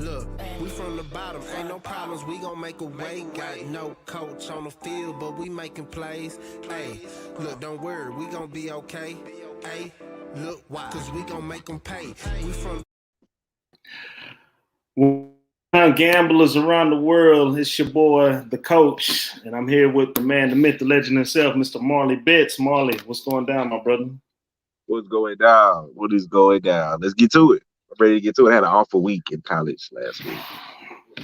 Look, we from the bottom, ain't no problems, we gon' make a way. Got no coach on the field, but we making plays. Hey, look, don't worry, we gon' be okay. Hey, look, why? Cause we gon' make them pay. We from gamblers around the world. It's your boy, the coach, and I'm here with the man, the myth, the legend himself, Mr. Marley Betts. Marley, what's going down, my brother? What's going down? What is going down? Let's get to it. I'm ready to get to it. I had an awful week in college last week.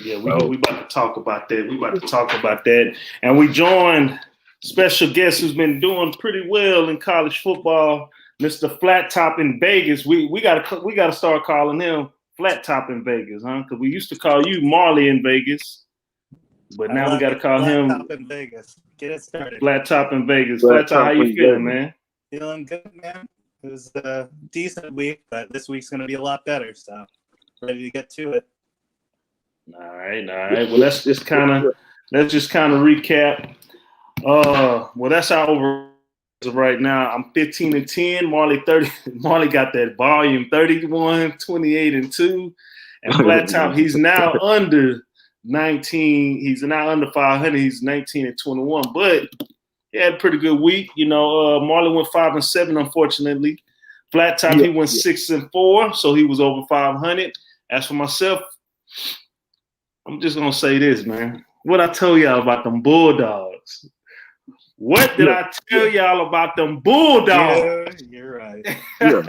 Yeah, we about to talk about that. And we joined special guest who's been doing pretty well in college football, Mr. Flat Top in Vegas. We gotta start calling him Flat Top in Vegas, huh? Because we used to call you Marley in Vegas, but now we got to call him Flat Top in Vegas. Get it started. Flat Top in Vegas. Flat Top, how you feeling, man? Feeling good, man. It was a decent week, but this week's going to be a lot better, so ready to get to it. All right. Well, let's just kind of recap. Well, that's our over right now. I'm 15-10. Marley 30. Marley got that volume 31, 28, and 2. And Flat Top, he's now under 19. He's now under 500. He's 19 and 21, but he had a pretty good week. You know, Marley went 5-7, unfortunately. Flat Top, he went 6-4, so he was over 500. As for myself, I'm just gonna say this, man. What I told y'all about them Bulldogs. What did I tell y'all about them Bulldogs? Yeah, you're right. Yeah.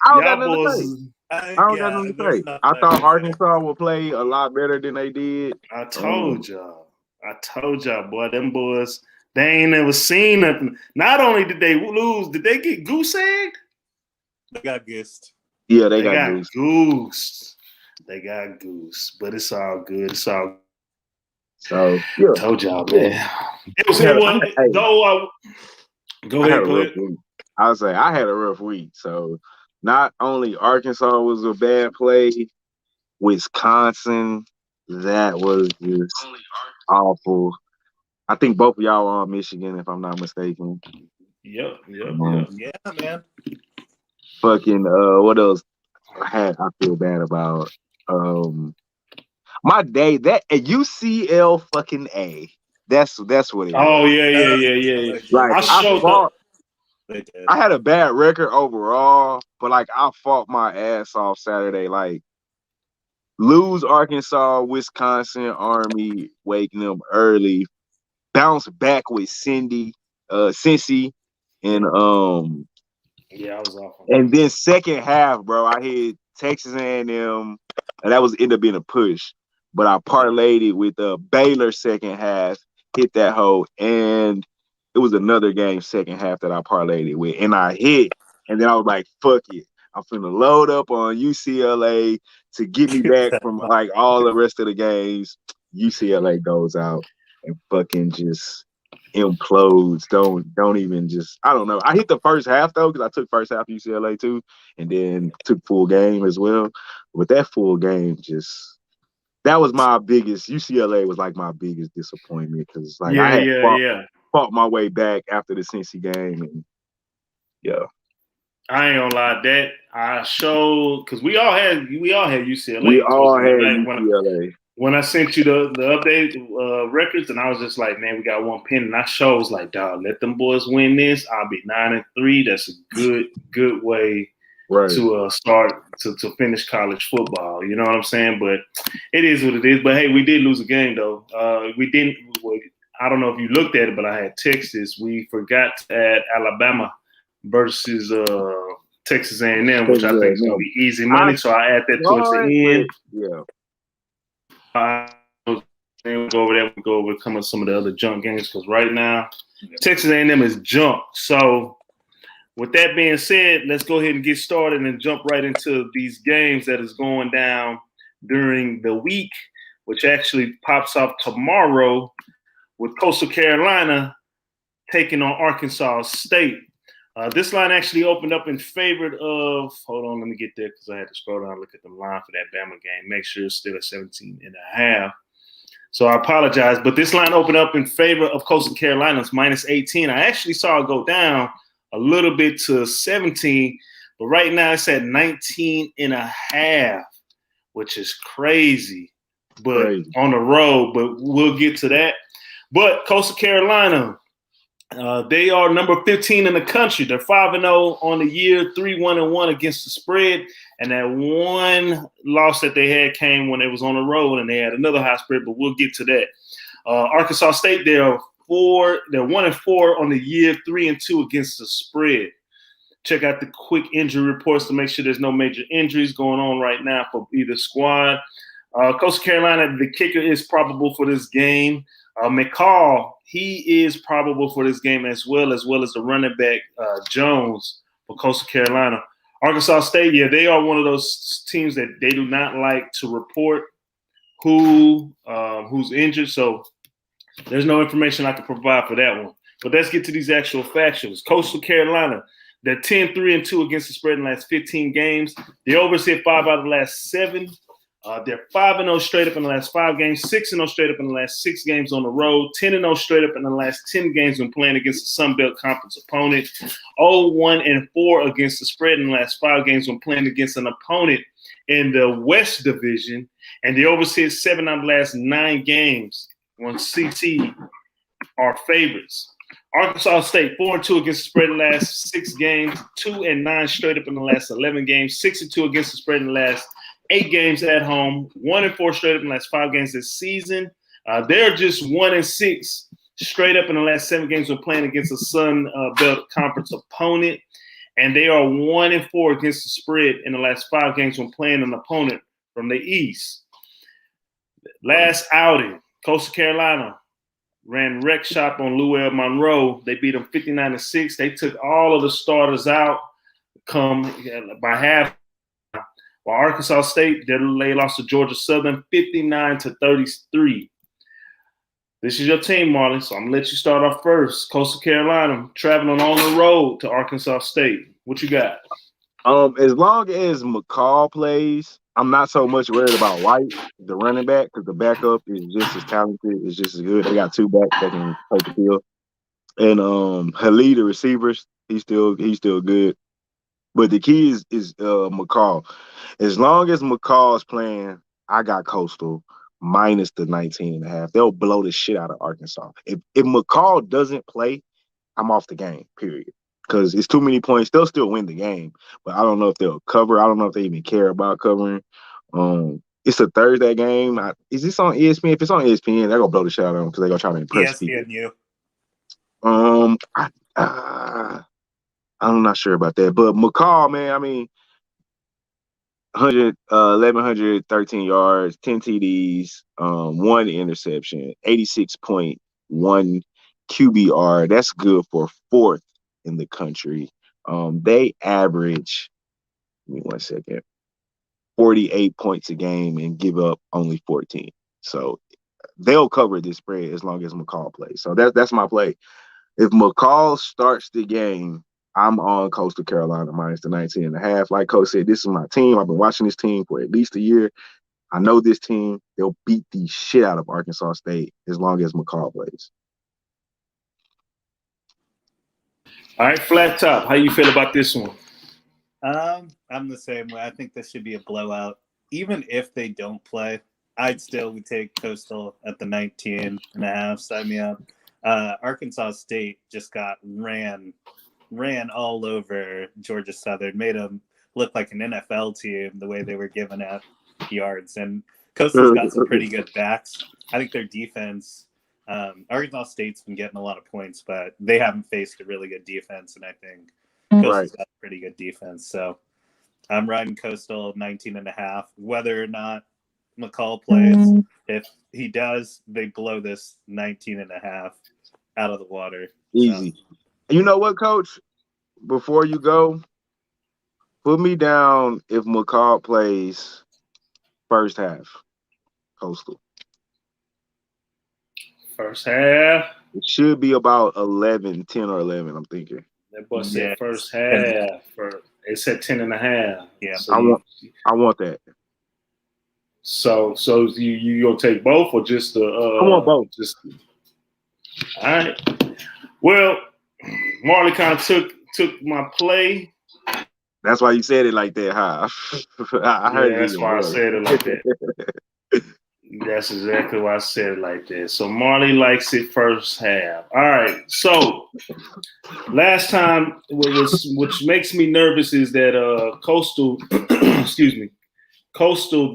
I don't got nothing to say. I thought Arkansas would play a lot better than they did. I told y'all, boy, them boys, they ain't never seen nothing. Not only did they lose, did they get goose egged? They got goosed. Yeah, they got goosed. They got goose, but it's all good. It's all good. So, yeah. Told y'all, man. Go ahead. I would say I had a rough week. So, not only Arkansas was a bad play, Wisconsin, that was just awful. I think both of y'all are on Michigan, if I'm not mistaken. Yep. Yeah, man. Fucking what else I feel bad about? My day that at UCL fucking A. That's what it is. Oh yeah. Like I had a bad record overall, but like I fought my ass off Saturday. Like lose Arkansas, Wisconsin, Army, waking them early, bounce back with Cincy, and yeah, I was off. And then second half, bro, I hit Texas A&M, and that was ended up being a push. But I parlayed it with Baylor second half, hit that hole, and it was another game second half that I parlayed it with, and I hit. And then I was like, fuck it. I'm finna load up on UCLA to get me back from like all the rest of the games. UCLA goes out and fucking just implodes. Don't even just, I don't know. I hit the first half though, because I took first half UCLA too, and then took full game as well. But that full game that was my biggest. UCLA was like my biggest disappointment because like I had fought my way back after the Cincy game, and I ain't gonna lie, that I showed because we all had UCLA. We all had UCLA. When I sent you the update records, and I was just like, man, we got one pin, and I was like, dog, let them boys win this. I'll be 9-3. That's a good way. Right. To start to finish college football, you know what I'm saying? But it is what it is. But hey, we did lose a game though. We didn't. I don't know if you looked at it, but I had Texas. We forgot to add Alabama versus Texas A&M, which I think is gonna be easy money. So I add that towards the end. Yeah. We'll go over some of the other junk games because right now Texas A&M is junk. So. With that being said, let's go ahead and get started and jump right into these games that is going down during the week, which actually pops off tomorrow with Coastal Carolina taking on Arkansas State. This line actually opened up in favor of – hold on, let me get there because I had to scroll down and look at the line for that Bama game. Make sure it's still at 17.5. So I apologize, but this line opened up in favor of Coastal Carolina's -18. I actually saw it go down a little bit to 17, but right now it's at 19.5. which is crazy, but Crazy. on the road. But we'll get to that. But Coastal Carolina, they are number 15 in the country. They're 5-0 on the year, 3-1-1 against the spread. And that one loss that they had came when they was on the road, and they had another high spread. But we'll get to that. Arkansas State, they're 1-4 on the year, 3-2 against the spread. Check out the quick injury reports to make sure there's no major injuries going on right now for either squad. Coastal Carolina, the kicker is probable for this game. McCall, he is probable for this game as well as the running back Jones for Coastal Carolina. Arkansas State, yeah, they are one of those teams that they do not like to report who's injured. So there's no information I can provide for that one. But let's get to these actual factions. Coastal Carolina, they're 10-3-2 against the spread in the last 15 games. They oversee 5 out of the last 7. They're 5-0 straight up in the last 5 games, 6-0 straight up in the last 6 games on the road, 10-0 straight up in the last 10 games when playing against a Sun Belt Conference opponent, 0-1-4 against the spread in the last 5 games when playing against an opponent in the West Division, and they oversee 7 out of the last 9 games when CT are favorites. Arkansas State 4-2 against the spread in the last 6 games, 2-9 straight up in the last 11 games, 6-2 against the spread in the last 8 games at home, 1-4 straight up in the last 5 games this season. They're just 1-6 straight up in the last 7 games when playing against a Sun Belt Conference opponent, and they are 1-4 against the spread in the last 5 games when playing an opponent from the East. Last outing, Coastal Carolina ran wreck shop on Louisville Monroe. They beat them 59-6. They took all of the starters out by half. While Arkansas State, they lost to Georgia Southern 59-33. This is your team, Marley, so I'm going to let you start off first. Coastal Carolina traveling on the road to Arkansas State. What you got? As long as McCall plays, I'm not so much worried about White, the running back, because the backup is just as talented, is just as good. They got 2 backs that can take the field. And Haley, the receivers, he's still good. But the key is McCall. As long as McCall's playing, I got Coastal minus the 19.5. They'll blow the shit out of Arkansas. If McCall doesn't play, I'm off the game, period. Because it's too many points. They'll still win the game, but I don't know if they'll cover. I don't know if they even care about covering. It's a Thursday game. Is this on ESPN? If it's on ESPN, they're gonna blow the shit out of them because they're gonna try to impress people. ESPNU. I'm not sure about that, but McCall, man, I mean, 1,113 yards, 10 TDs, 1 interception, 86.1 QBR. That's good for 4th in the country. They average, give me 1 second, 48 points a game and give up only 14. So they'll cover this spread as long as McCall plays. So that's my play. If McCall starts the game, I'm on Coastal Carolina minus the 19.5. Like Coach said, this is my team. I've been watching this team for at least a year. I know this team. They'll beat the shit out of Arkansas State as long as McCall plays. All right, Flat Top, how you feel about this one? I'm the same way. I think this should be a blowout. Even if they don't play, I'd still would take Coastal at the 19.5. Sign me up. Arkansas State just got ran all over Georgia Southern, made them look like an NFL team the way they were giving out yards. And Coastal's got some pretty good backs. I think their defense, Arkansas State's been getting a lot of points, but they haven't faced a really good defense, and I think Coastal's got a pretty good defense. So I'm riding Coastal 19.5. Whether or not McCall plays, if he does, they blow this 19.5 out of the water. Easy. So. You know what, Coach? Before you go, put me down if McCall plays first half. Coastal. First half. It should be about 10 or 11, I'm thinking. That boy said first half. It said 10.5. Yeah, so I want that. So you gonna take both or just the? I want both. All right. Well, Marley kind of took my play. That's why you said it like that, huh? I heard Yeah, it in that's your why I voice. said it like that. That's exactly why I said it like that. So Marley likes it first half. All right. So last time, which makes me nervous is that Coastal, excuse me, Coastal.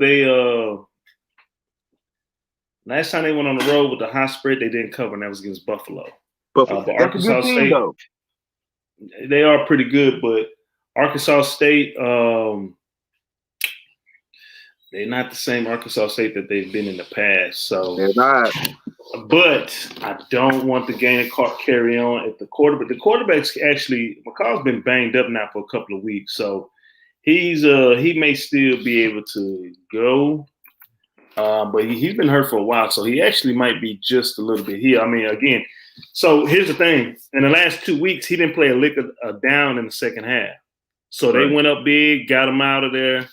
Last time they went on the road with the high spread, they didn't cover, and that was against Buffalo. Buffalo. But That's a Arkansas good team, State, though. they are pretty good. But Arkansas State, they're not the same Arkansas State that they've been in the past. So, They're not. but I don't want the game to carry on at the quarterback. The quarterback's actually McCall's been banged up now for a couple of weeks, so he may still be able to go. But he's been hurt for a while, so he actually might be just a little bit here. I mean, again, so here's the thing. In the last 2 weeks, he didn't play a lick of down in the second half. So they went up big, got him out of there,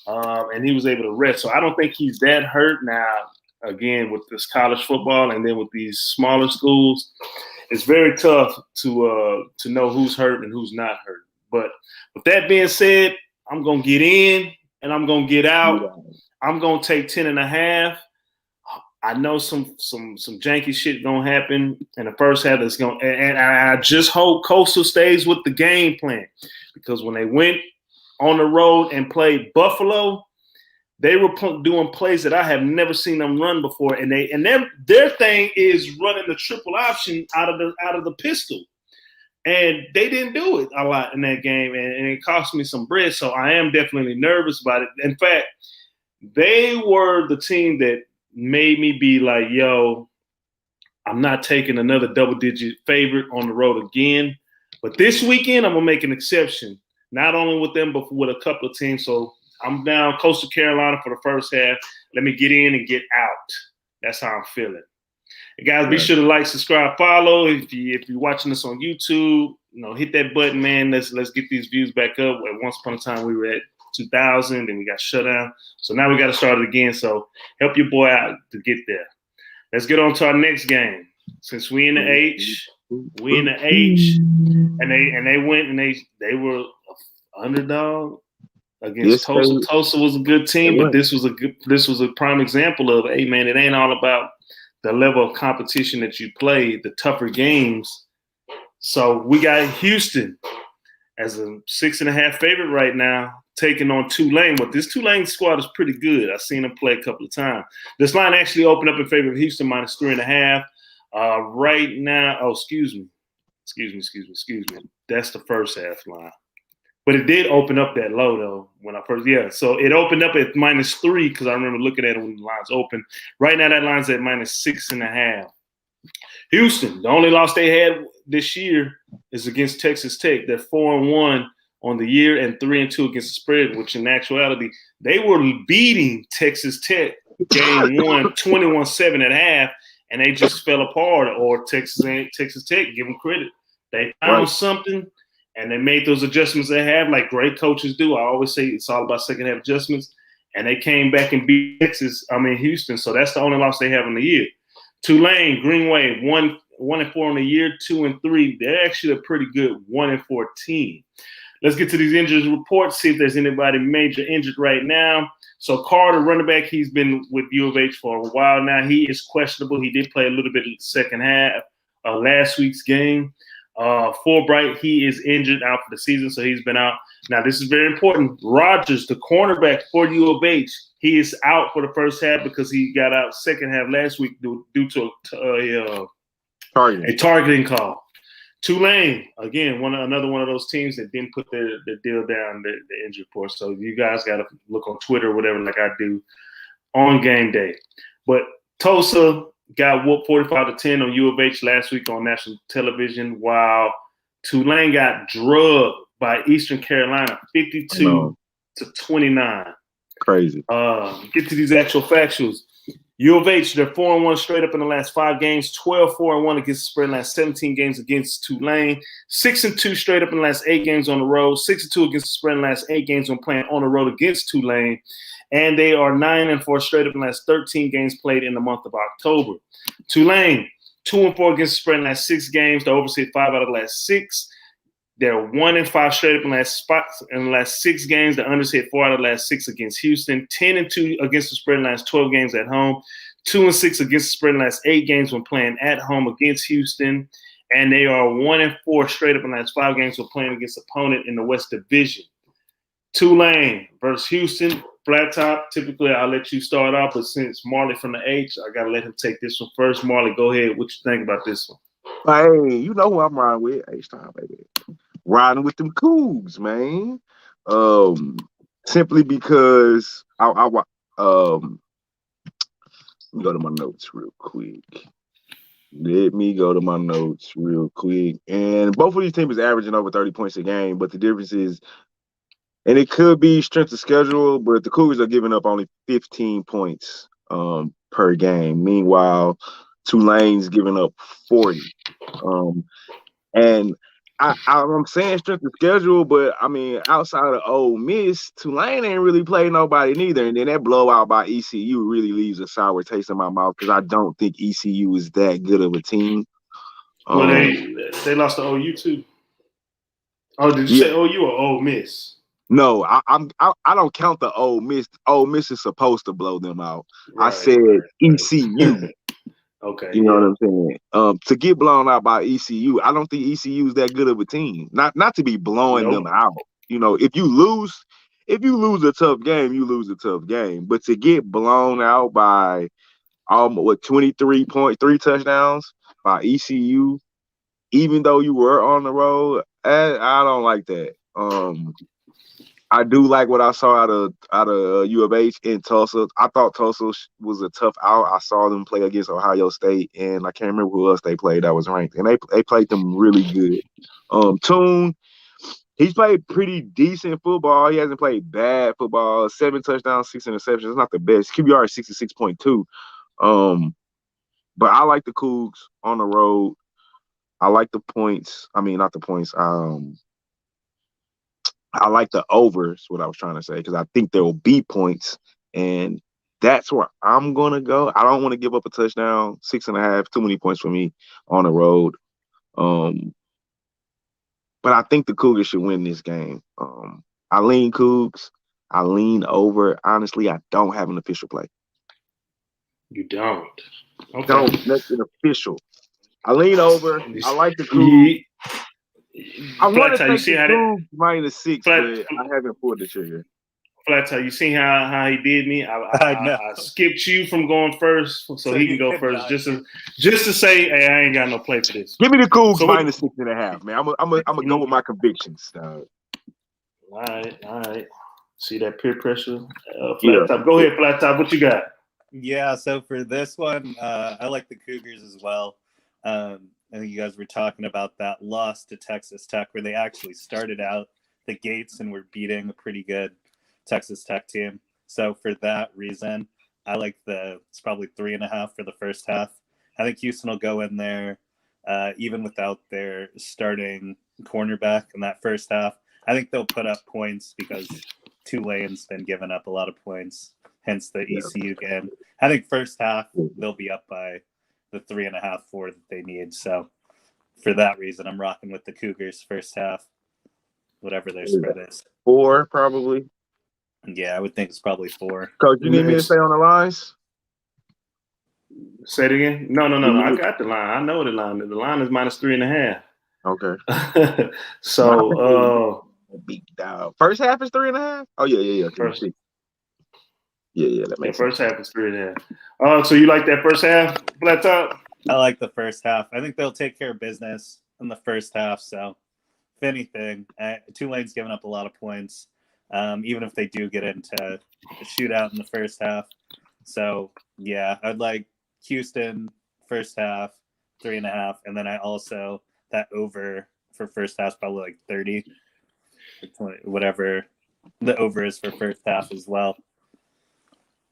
and he was able to rest. So I don't think he's that hurt now. Again, with this college football and then with these smaller schools, it's very tough to know who's hurt and who's not hurt. But with that being said, I'm going to get in and I'm going to get out. I'm gonna take 10.5. I know some janky shit gonna happen in the first half. That's gonna, and I just hope Coastal stays with the game plan, because when they went on the road and played Buffalo, they were doing plays that I have never seen them run before, and their thing is running the triple option out of the pistol, and they didn't do it a lot in that game, and it cost me some bread. So I am definitely nervous about it. In fact, they were the team that made me be like, yo, I'm not taking another double-digit favorite on the road again. But this weekend, I'm going to make an exception, not only with them, but with a couple of teams. So I'm down Coastal Carolina for the first half. Let me get in and get out. That's how I'm feeling. And guys, be sure to like, subscribe, follow. If you're watching this on YouTube, hit that button, man. Let's get these views back up. Once upon a time, we were at 2,000, and we got shut down. So now we got to start it again. So help your boy out to get there. Let's get on to our next game. Since we in the H, and they went and they were underdog against Tulsa. Tulsa was a good team, but this was a prime example of, hey man, it ain't all about the level of competition that you play, the tougher games. So we got Houston as a 6.5 favorite right now, taking on Tulane. But this Tulane squad is pretty good. I've seen them play a couple of times. This line actually opened up in favor of Houston minus 3.5. Right now, excuse me. That's the first half line. But it did open up that low, though, when I first, So it opened up at minus 3, because I remember looking at it when the lines opened. Right now, that line's at minus 6.5. Houston, the only loss they had this year is against Texas Tech. They're 4-1 on the year and 3-2 against the spread, which in actuality, they were beating Texas Tech game 1, 21-7 at half, and they just fell apart. Or Texas Tech, give them credit. They found something, and they made those adjustments they have, like great coaches do. I always say it's all about second half adjustments, and they came back and beat Houston. So that's the only loss they have in the year. Tulane, Greenway, 1-4 on the year, 2-3. They're actually a pretty good 1-4 team. Let's get to these injuries reports, see if there's anybody major injured right now. So Carter, running back, he's been with U of H for a while now. He is questionable. He did play a little bit in the second half of last week's game. Fulbright, he is injured out for the season, so he's been out. Now, this is very important. Rogers, the cornerback for U of H, he is out for the first half because he got out second half last week due to a targeting call. Tulane, again, another one of those teams that didn't put their deal down, the injury report. So you guys got to look on Twitter or whatever, like I do, on game day. But Tulsa got whooped 45-10 on U of H last week on national television, while Tulane got drugged by Eastern Carolina 52-29. Crazy. Get to these actual factuals. U of H, they're 4-1 straight up in the last 5 games, 12-4-1 against the spread in the last 17 games against Tulane, 6-2 straight up in the last 8 games on the road, 6-2 against the spread in the last 8 games when playing on the road against Tulane, and they are 9-4 straight up in the last 13 games played in the month of October. Tulane, 2-4 against the spread in the last 6 games. They oversee 5 out of the last 6. They're 1-5 straight up in the last spots. In the last 6 games, the unders hit 4 out of the last 6 against Houston. 10-2 against the spread in the last 12 games at home. 2-6 against the spread in the last 8 games when playing at home against Houston. And they are 1-4 straight up in the last 5 games when playing against opponent in the West Division. Tulane versus Houston. Flat top. Typically, I'll let you start off, but since Marley from the H, I got to let him take this one first. Marley, go ahead. What you think about this one? Hey, you know who I'm riding with. H-Time, baby. Riding with them Cougs, man. Simply because let me go to my notes real quick. And both of these teams is averaging over 30 points a game, but the difference is, and it could be strength of schedule, but the Cougars are giving up only 15 points per game. Meanwhile, Tulane's giving up 40. And I'm saying strength of schedule, but I mean, outside of Ole Miss, Tulane ain't really played nobody neither. And then that blowout by ECU really leaves a sour taste in my mouth because I don't think ECU is that good of a team. Well, they lost to OU too. Oh, did you say OU or Ole Miss? No, I don't count the Ole Miss. Ole Miss is supposed to blow them out. Right, I said ECU. Okay, you know what I'm saying? To get blown out by ECU, I don't think ECU is that good of a team. Not to be blowing them out. You know, if you lose a tough game, you lose a tough game. But to get blown out by 23.3 touchdowns by ECU, even though you were on the road, I don't like that. I do like what I saw out of U of H in Tulsa. I thought Tulsa was a tough out. I saw them play against Ohio State, and I can't remember who else they played that was ranked, and they played them really good. Tune, he's played pretty decent football. He hasn't played bad football. 7 touchdowns, 6 interceptions. It's not the best. QBR is 66.2. But I like the Cougs on the road. I like the points. I mean, not the points. I like the overs, what I was trying to say, because I think there will be points, and that's where I'm going to go. I don't want to give up a touchdown. 6.5, too many points for me on the road. But I think the Cougars should win this game. I lean Cougs. I lean over. Honestly, I don't have an official play. You don't? Okay. No, that's an official. I lean over. I like the Cougs. I want to take the Cougs -6, but I haven't pulled the trigger. Flat Tie, you seen how he did me? I skipped you from going first so he can go first, just to say, hey, I ain't got no play for this. Give me the Cougs -6.5, man. I'm gonna go with my convictions. All right. See that peer pressure? Flat Top. Go ahead, Flat Top. What you got? Yeah, so for this one, I like the Cougars as well. I think you guys were talking about that loss to Texas Tech where they actually started out the gates and were beating a pretty good Texas Tech team. So for that reason, I like it's probably 3.5 for the first half. I think Houston will go in there even without their starting cornerback in that first half. I think they'll put up points because Tulane's been giving up a lot of points, hence the ECU game. I think first half they'll be up by the 3.5, 4 that they need. So for that reason, I'm rocking with the Cougars first half, whatever their spread is. 4 probably. Yeah, I would think it's probably 4. Coach, you need me to stay on the lines? Say it again. No. I got the line. I know the line. The line is -3.5. Okay. So big dog. First half is 3.5. Oh yeah. First, that makes first half is 3.5. So you like that first half, Flat Top? I like the first half. I think they'll take care of business in the first half. So if anything, Tulane's giving up a lot of points, even if they do get into a shootout in the first half. So yeah, I'd like Houston first half 3.5, and then I also that over for first half probably like 30, 20, whatever the over is for first half as well.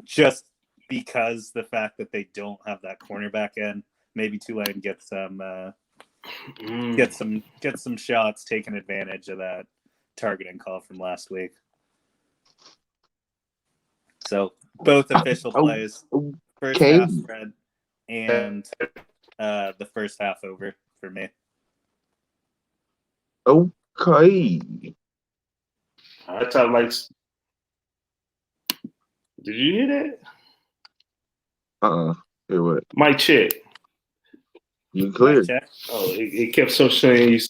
Just because the fact that they don't have that cornerback in, maybe Tulane gets some shots, taking advantage of that targeting call from last week. So both official plays, first half spread and the first half over for me. Okay. I thought like. Did you hear that? Hear what? Mic check. You clear? Check. Oh, it kept so saying you.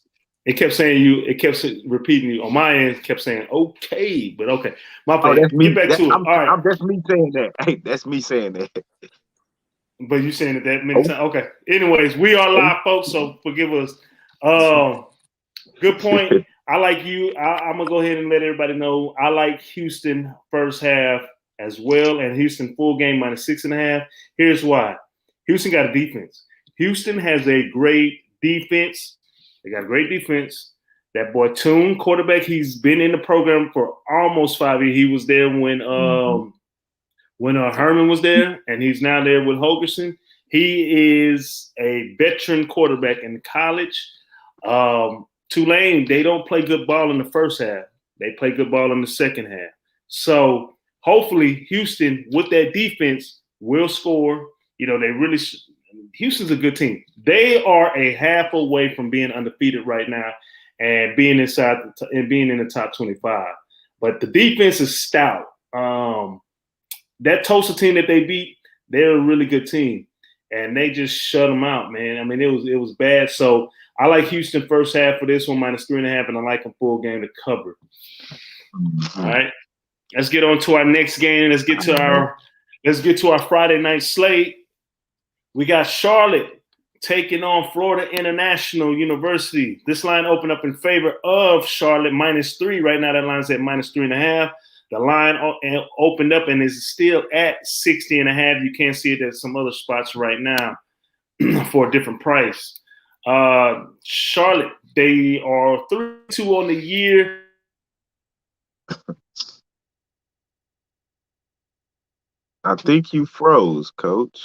It kept saying you. It kept repeating you on my end. Kept saying okay, but okay. My Oh, bad. that's me. Get back to it. All right. That's me saying that. Hey, that's me saying that. But you saying it that many times. Okay. Anyways, we are live, folks. So forgive us. Good point. I like you. I'm gonna go ahead and let everybody know. I like Houston first half as well, and Houston full game -6.5. Here's why. Houston got a defense. Houston has a great defense. They got a great defense. That boy Toon, quarterback, he's been in the program for almost 5 years. He was there when Herman was there, and he's now there with Hogerson. He is a veteran quarterback in college. Tulane, they don't play good ball in the first half. They play good ball in the second half. So hopefully Houston, with that defense, will score. You know, Houston's a good team. They are a half away from being undefeated right now and being inside and being in the top 25. But the defense is stout. That Tulsa team that they beat, they're a really good team, and they just shut them out, man. I mean, it was bad. So I like Houston first half for this one -3.5, and I like them full game to cover. All right, let's get on to our next game. Let's get to our Friday night slate. We got Charlotte taking on Florida International University. This line opened up in favor of Charlotte -3. Right now, that line's at -3.5. The line opened up and is still at 60.5. You can't see it at some other spots right now for a different price. Charlotte, they are 3-2 on the year. I think you froze, Coach.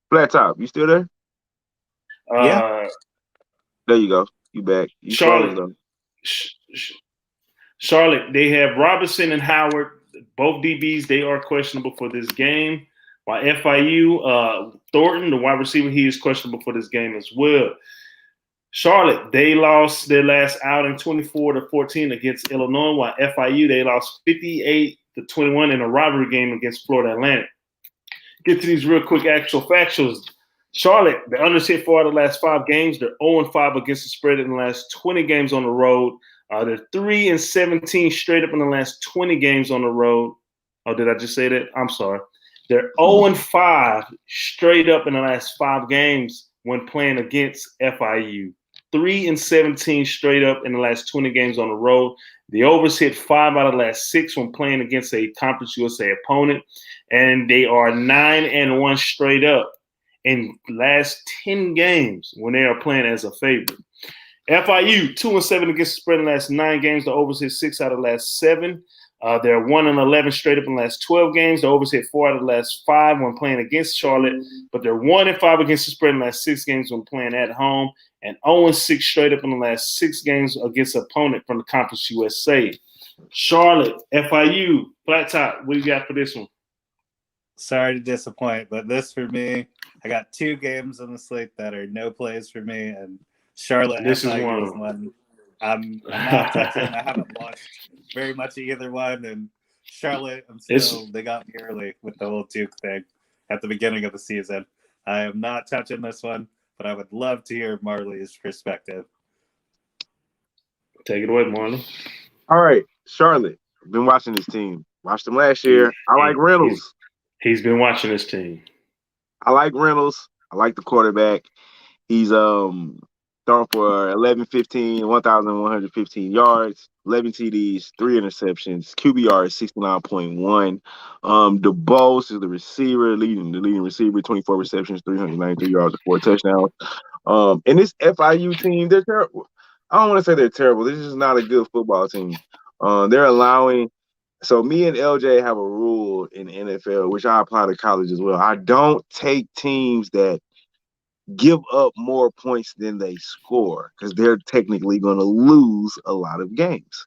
Flat Top, you still there? Yeah. There you go. You back. You Charlotte. froze, Charlotte, they have Robinson and Howard, both DBs. They are questionable for this game. While FIU, Thornton, the wide receiver, he is questionable for this game as well. Charlotte, they lost their last outing 24-14 against Illinois, while FIU, they lost 58-21 in a rivalry game against Florida Atlantic. Get to these real quick actual factuals. Charlotte, the unders hit 4 out of the last 5 games. They're 0-5 against the spread in the last 20 games on the road. They're 3-17 straight up in the last 20 games on the road. Oh, did I just say that? I'm sorry. They're 0-5 straight up in the last 5 games when playing against FIU. 3-17 straight up in the last 20 games on the road. The overs hit 5 out of the last 6 when playing against a Conference USA opponent. And they are 9-1 straight up in the last 10 games when they are playing as a favorite. FIU, 2-7 against the spread in the last 9 games. The overs hit 6 out of the last 7. They're 1-11 straight up in the last 12 games. The overs hit 4 out of the last 5 when playing against Charlotte. But they're 1-5 against the spread in the last 6 games when playing at home. And 0-6 straight up in the last 6 games against an opponent from the Conference USA. Charlotte, FIU, Flat Top, what do you got for this one? Sorry to disappoint, but this for me, I got 2 games on the slate that are no plays for me, and Charlotte This is FIU one. One. I'm not touching. I haven't watched very much of either one, and Charlotte, they got me early with the whole Duke thing at the beginning of the season. I am not touching this one, but I would love to hear Marley's perspective. Take it away, Marley. All right, Charlotte. I've been watching this team. Watched them last year. I like Reynolds. He's been watching this team. I like Reynolds. I like the quarterback. He's thrown for 1,115 yards, 11 TDs, 3 interceptions. QBR is 69.1. DeBose is the leading receiver, 24 receptions, 393 yards, and 4 touchdowns. And this FIU team, they're terrible. I don't want to say they're terrible. This is not a good football team. They're allowing. So me and LJ have a rule in the NFL, which I apply to college as well. I don't take teams that give up more points than they score because they're technically going to lose a lot of games.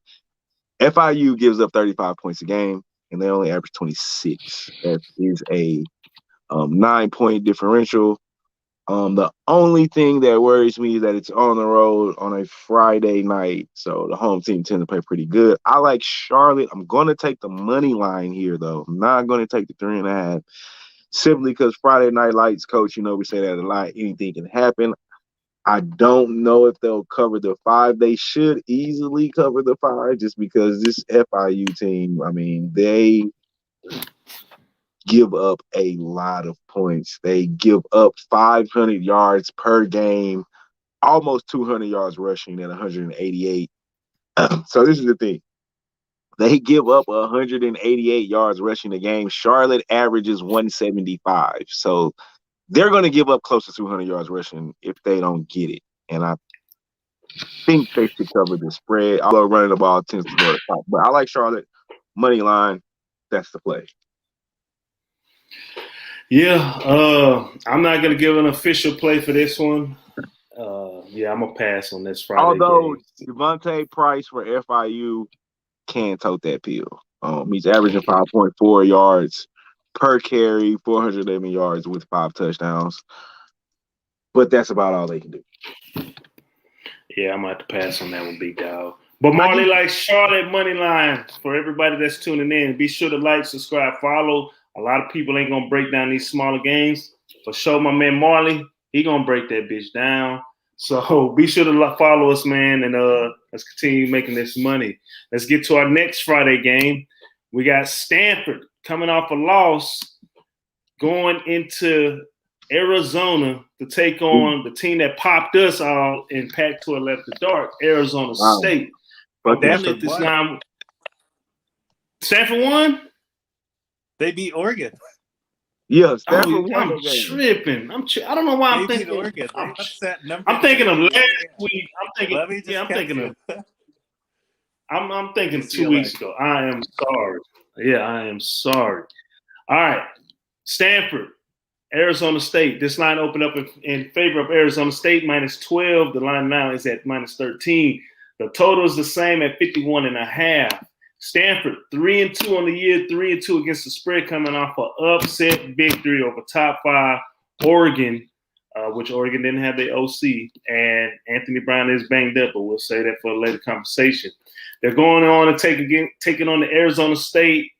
FIU gives up 35 points a game, and they only average 26. That is a 9-point differential. The only thing that worries me is that it's on the road on a Friday night, so the home team tend to play pretty good. I like Charlotte. I'm going to take the money line here, though. I'm not going to take the 3.5, simply because Friday Night Lights, Coach, we say that a lot. Anything can happen. I don't know if they'll cover the 5. They should easily cover the 5 just because this FIU team, they give up a lot of points. They give up 500 yards per game, almost 200 yards rushing at 188. So this is the thing. They give up 188 yards rushing a game. Charlotte averages 175. So they're going to give up close to 200 yards rushing if they don't get it. And I think they should cover the spread. Although running the ball tends to go to top. But I like Charlotte. Money line, that's the play. Yeah, I'm not going to give an official play for this one. I'm going to pass on this Friday Although game. Devontae Price for FIU can tote that pill. He's averaging 5.4 yards per carry, 411 yards with 5 touchdowns. But that's about all they can do. Yeah, I'm going to have to pass on that one, big dog. But Marley likes Charlotte money line. For everybody that's tuning in, be sure to like, subscribe, follow. A lot of people ain't going to break down these smaller games. For sure, my man Marley, he going to break that bitch down. So be sure to follow us, man, and let's continue making this money. Let's get to our next Friday game. We got Stanford coming off a loss, going into Arizona to take on the team that popped us all in Pac-12 Left the Dark, Arizona State. But Stanford this time. Stanford won? They beat Oregon. Yeah, Stanford won. I'm tripping. I don't know why I'm thinking. Oregon. I'm thinking of last week. I'm thinking 2 weeks ago. I am sorry. Yeah, I am sorry. All right, Stanford, Arizona State. This line opened up in favor of Arizona State, -12. The line now is at -13. The total is the same at 51.5. Stanford, 3-2 on the year, 3-2 against the spread, coming off an upset victory over top 5 Oregon, which Oregon didn't have their OC, and Anthony Brown is banged up, but we'll say that for a later conversation. They're going on to taking on the Arizona State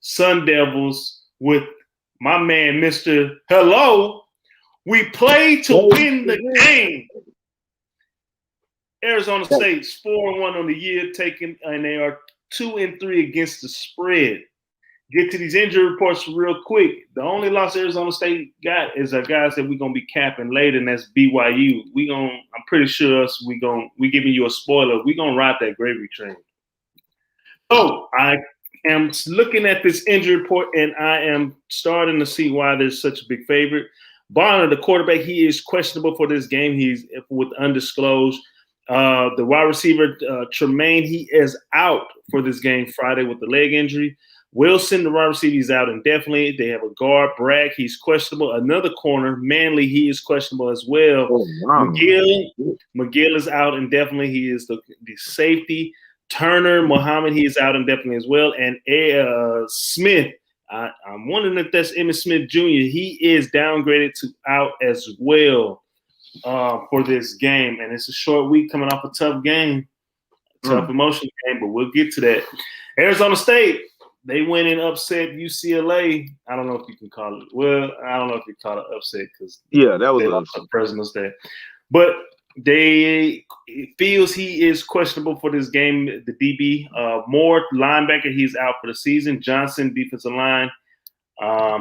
Sun Devils with my man, Mr. Hello. We play to win the game. Arizona State's 4-1 on the year, and they are 2-3 against the spread. Get to these injury reports real quick. The only loss Arizona State got is our guys that we're gonna be capping later, and that's BYU. I'm pretty sure we giving you a spoiler. We're gonna ride that gravy train. So I am looking at this injury report, and I am starting to see why there's such a big favorite. Bonner, the quarterback, he is questionable for this game. He's with undisclosed. The wide receiver, Tremaine, he is out for this game Friday with the leg injury. Wilson, the wide receiver, he's out indefinitely. They have a guard, Bragg, he's questionable. Another corner, Manley, he is questionable as well. McGill is out indefinitely. He is the safety. Turner, Muhammad, he is out indefinitely as well. And Smith, I'm wondering if that's Emmitt Smith Jr. He is downgraded to out as well for this game. And it's a short week coming off a tough game, tough emotional game, but we'll get to that. Arizona State, they went and upset UCLA. I don't know if you can call it. Well, I don't know if you call it upset because that was a President's Day. But it feels he is questionable for this game. The DB, Moore, linebacker, he's out for the season. Johnson, defensive line,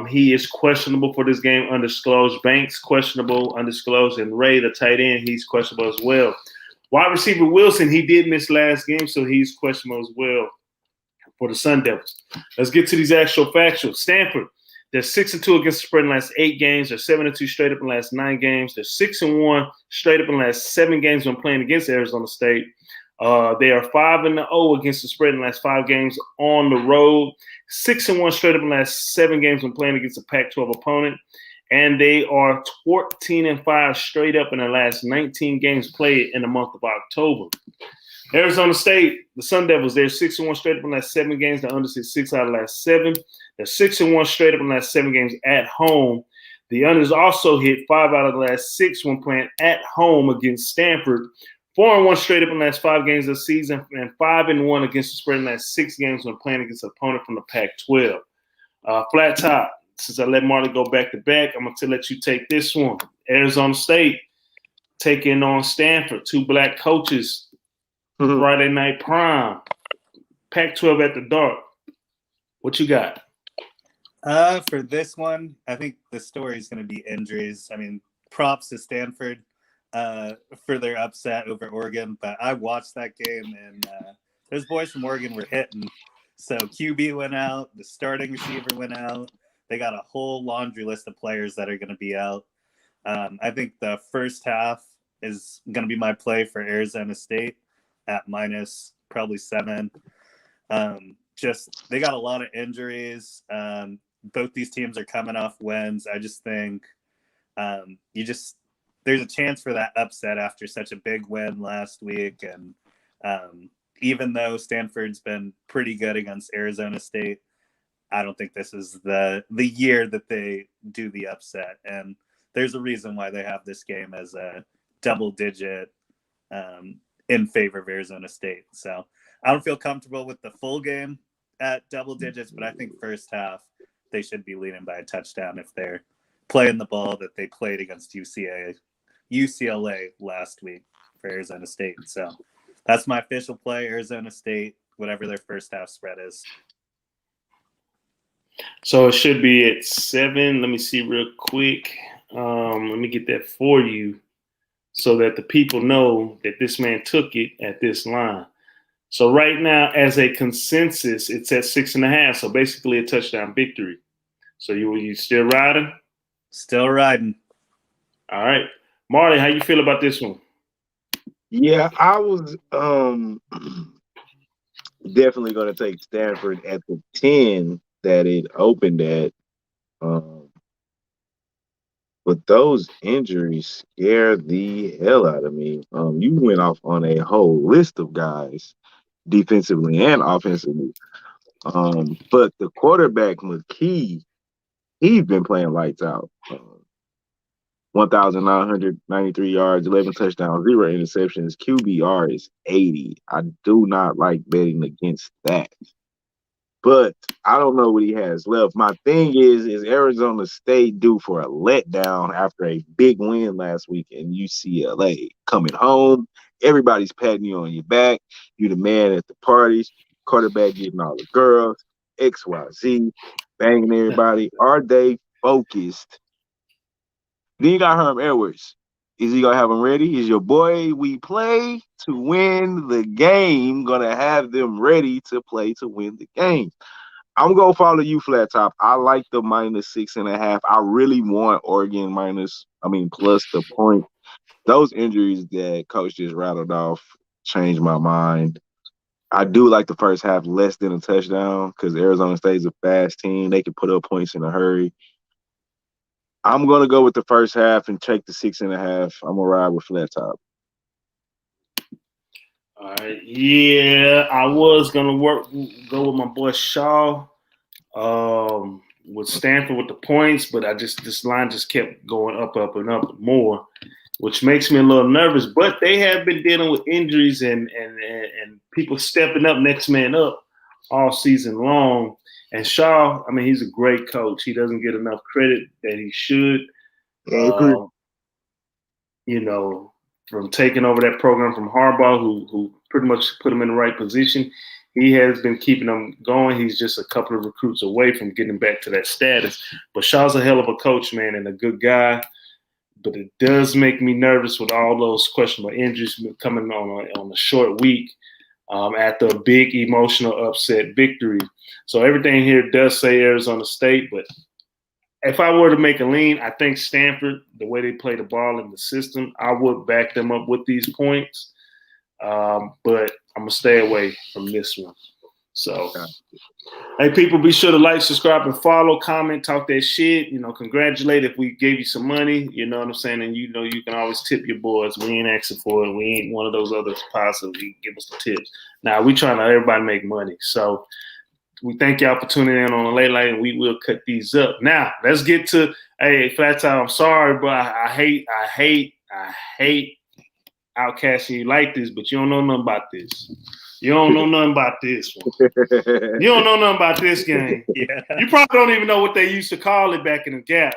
he is questionable for this game, undisclosed. Banks, questionable, undisclosed. And Ray, the tight end, he's questionable as well. Wide receiver Wilson, he did miss last game, so he's questionable as well for the Sun Devils. Let's get to these actual factuals. Stanford, they're 6-2 against the spread in the last 8 games. They're 7-2 straight up in the last 9 games. They're 6-1 straight up in the last 7 games when playing against Arizona State. They are 5-0 against the spread in the last 5 games on the road. 6-1 straight up in the last 7 games when playing against a Pac-12 opponent. And they are 14-5 straight up in the last 19 games played in the month of October. Arizona State, the Sun Devils, they're 6-1 straight up in the last 7 games. They're under 6 out of the last 7. They're 6-1 straight up in the last 7 games at home. The unders also hit 5 out of the last 6 when playing at home against Stanford. 4-1 straight up in the last 5 games of the season, and 5-1 against the spread in the last 6 games when playing against an opponent from the Pac-12. Flat top, since I let Marley go back-to-back, I'm going to let you take this one. Arizona State taking on Stanford, 2 black coaches, Friday night prime, Pac-12 at the dark. What you got? For this one, I think the story is going to be injuries. I mean, props to Stanford for their upset over Oregon, but I watched that game, and those boys from Oregon were hitting. So QB went out, the starting receiver went out. They got a whole laundry list of players that are going to be out. I think the first half is going to be my play for Arizona State at minus probably 7. Just they got a lot of injuries. Both these teams are coming off wins. I just think there's a chance for that upset after such a big win last week. And even though Stanford's been pretty good against Arizona State, I don't think this is the year that they do the upset. And there's a reason why they have this game as a double digit in favor of Arizona State. So I don't feel comfortable with the full game at double digits, but I think first half they should be leading by a touchdown if they're playing the ball that they played against UCLA last week for Arizona State. So that's my official play, Arizona State, whatever their first half spread is. So it should be at 7. Let me see real quick. Let me get that for you so that the people know that this man took it at this line. So right now, as a consensus, it's at 6.5. So basically a touchdown victory. So you still riding? Still riding. All right. Marley, how you feel about this one? Yeah, I was definitely going to take Stanford at the 10 that it opened at. But those injuries scared the hell out of me. You went off on a whole list of guys, defensively and offensively. But the quarterback, McKee, he's been playing lights out. 1,993 yards, 11 touchdowns, 0 interceptions. QBR is 80. I do not like betting against that. But I don't know what he has left. My thing is Arizona State due for a letdown after a big win last week in UCLA? Coming home, everybody's patting you on your back. You the man at the parties, quarterback getting all the girls, XYZ, banging everybody. Are they focused? Then you got Herm Edwards. Is he going to have them ready? Is your boy we play to win the game going to have them ready to play to win the game? I'm going to follow you, Flat Top. I like the minus 6.5. I really want Oregon plus the point. Those injuries that Coach just rattled off changed my mind. I do like the first half less than a touchdown because Arizona State's a fast team. They can put up points in a hurry. I'm going to go with the first half and take the 6.5. I'm going to ride with Flat Top. All right. Yeah, I was going to go with my boy Shaw with Stanford with the points, but this line just kept going up and up more, which makes me a little nervous. But they have been dealing with injuries and people stepping up, next man up all season long. And Shaw, he's a great coach. He doesn't get enough credit that he should. From taking over that program from Harbaugh, who pretty much put him in the right position. He has been keeping them going. He's just a couple of recruits away from getting back to that status. But Shaw's a hell of a coach, man, and a good guy. But it does make me nervous with all those questionable injuries coming on a short week. After a big emotional upset victory. So everything here does say Arizona State, but if I were to make a lean, I think Stanford, the way they play the ball in the system, I would back them up with these points. But I'm going to stay away from this one. So, hey, people, be sure to like, subscribe, and follow, comment, talk that shit. Congratulate if we gave you some money. You know what I'm saying? And you can always tip your boys. We ain't asking for it. We ain't one of those other positive. You give us the tips. Now, we trying to everybody make money. So We thank y'all for tuning in on the late night, and we will cut these up. Now, let's get to Flat Top. I'm sorry, but I hate outcasting you like this, but you don't know nothing about this. You don't know nothing about this one. You don't know nothing about this game. Yeah. You probably don't even know what they used to call it back in the Gap.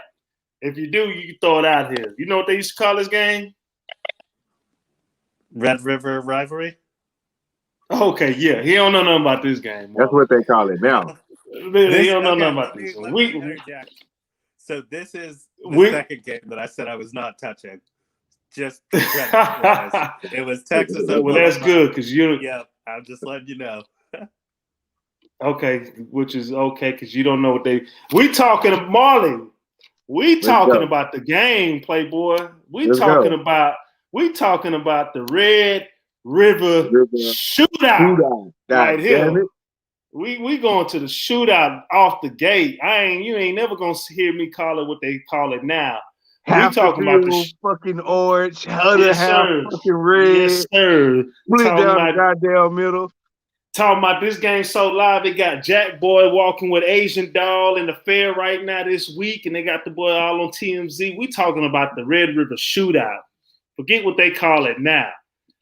If you do, you can throw it out here. You know what they used to call this game? Red River Rivalry? Okay, yeah. He don't know nothing about this game. That's what they call it now. He don't know nothing about this one. So this is the second game that I said I was not touching. Just it was Texas. Well, that's good because you. Yeah, I'm just letting you know. Okay, which is okay because you don't know what they. We talking to Marley. We talking about the game, Playboy. We talking about the Red River shootout right here. We going to the shootout off the gate. You ain't never gonna hear me call it what they call it now. Half we talking the about the fucking orange, other half fucking red. Yes, sir. Split down the goddamn middle. Talking about this game so live. They got Jack Boy walking with Asian Doll in the fair right now this week, and they got the boy all on TMZ. We talking about the Red River shootout. Forget what they call it now.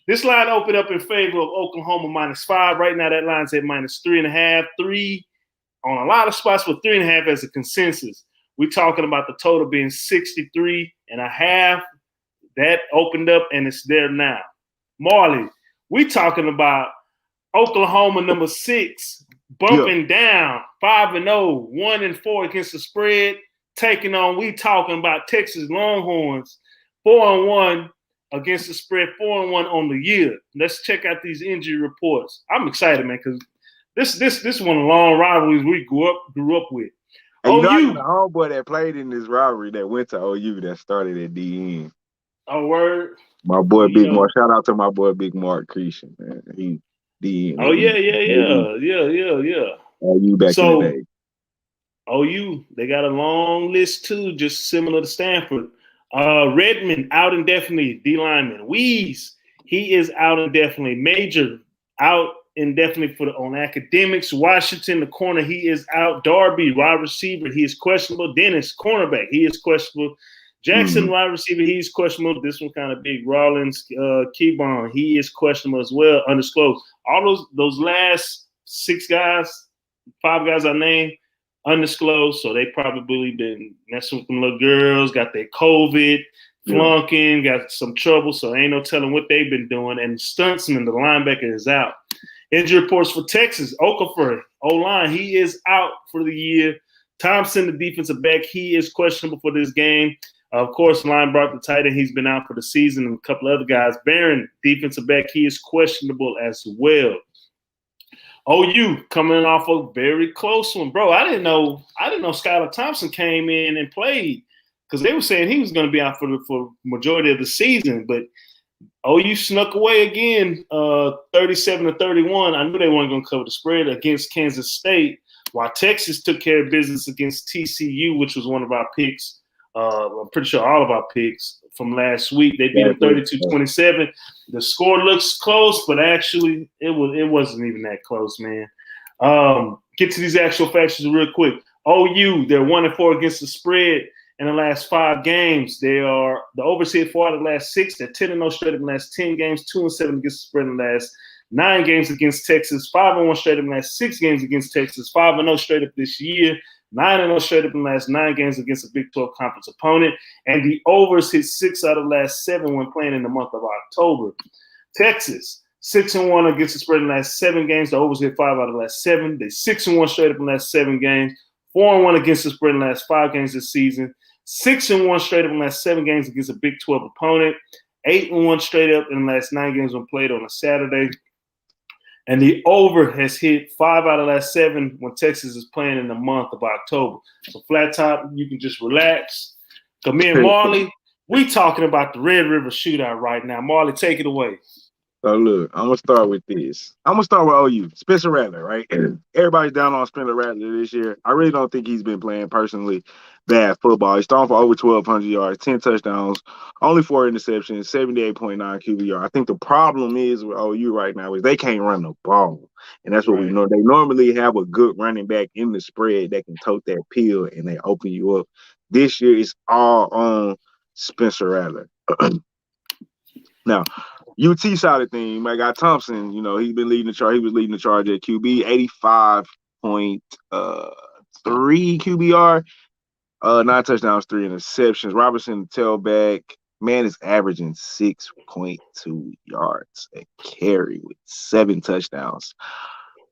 This line opened up in favor of Oklahoma -5. Right now, that line's at -3.5. 3 on a lot of spots with 3.5 as a consensus. We're talking about the total being 63.5. That opened up, and it's there now. Marley, we talking about Oklahoma number 6 bumping down 5-0, 1-4 against the spread, taking on. We talking about Texas Longhorns 4-1 against the spread, 4-1 on the year. Let's check out these injury reports. I'm excited, man, because this one of the long rivalries we grew up with. And you know, I got a homeboy that played in this rivalry that went to OU that started at DN. Oh, word. My boy Big Mark. Shout out to my boy Big Mark Creation, man. He DN. Oh yeah. OU back in the day. OU, they got a long list too, just similar to Stanford. Redmond out indefinitely, D lineman. Weeze, he is out indefinitely. Major out indefinitely on academics. Washington, the corner, he is out. Darby, wide receiver, he is questionable. Dennis, cornerback, he is questionable. Jackson, wide receiver, he's questionable. This one kind of big. Rollins, Keybon, he is questionable as well, undisclosed. All those last 5 guys I named, undisclosed, so they probably been messing with them little girls, got their COVID, flunking, got some trouble, so ain't no telling what they've been doing. And Stuntsman, the linebacker, is out. Injury reports for Texas. Okafor, O-line, he is out for the year. Thompson, the defensive back, he is questionable for this game. Of course, Line brought the tight end, he's been out for the season, and a couple other guys. Barron, defensive back, he is questionable as well. OU coming off a very close one. Bro, I didn't know Skylar Thompson came in and played because they were saying he was going to be out for majority of the season, but OU snuck away again, 37-31. I knew they weren't going to cover the spread against Kansas State, while Texas took care of business against TCU, which was one of our picks. I'm pretty sure all of our picks from last week. They beat them 32-27. The score looks close, but actually it wasn't even that close, man. Get to these actual facts real quick. OU, they're 1-4 against the spread in the last 5 games. They are the overseas 4 out of the last 6. They're 10-0 straight up in the last 10 games, 2-7 against the spread in the last 9 games against Texas, 5-1 straight up in the last 6 games against Texas, 5-0 straight up this year. 9-0 straight up in the last 9 games against a Big 12 conference opponent. And the overs hit 6 out of the last 7 when playing in the month of October. Texas, 6-1 against the spread in the last 7 games. The overs hit 5 out of the last 7. They 6-1 straight up in the last 7 games. 4-1 against the spread in the last 5 games this season. 6-1 straight up in the last 7 games against a Big 12 opponent. 8-1 straight up in the last 9 games when played on a Saturday. And the over has hit 5 out of the last 7 when Texas is playing in the month of October. So Flat Top, you can just relax. Because me and Marley, we talking about the Red River shootout right now. Marley, take it away. So look, I'm gonna start with this. I'm gonna start with OU. Spencer Rattler, right? Everybody's down on Spencer Rattler this year. I really don't think he's been playing personally bad football. He's throwing for over 1,200 yards, 10 touchdowns, only 4 interceptions, 78.9 QBR. I think the problem is with OU right now is they can't run the ball, and that's what we Right. know. They normally have a good running back in the spread that can tote that pill and they open you up. This year it's all on Spencer Rattler. Now, UT side of things, my guy Thompson, he's been leading the charge. He was leading the charge at QB, 85.3 QBR, 9 touchdowns, 3 interceptions. Robertson, the tailback, man is averaging 6.2 yards a carry with 7 touchdowns.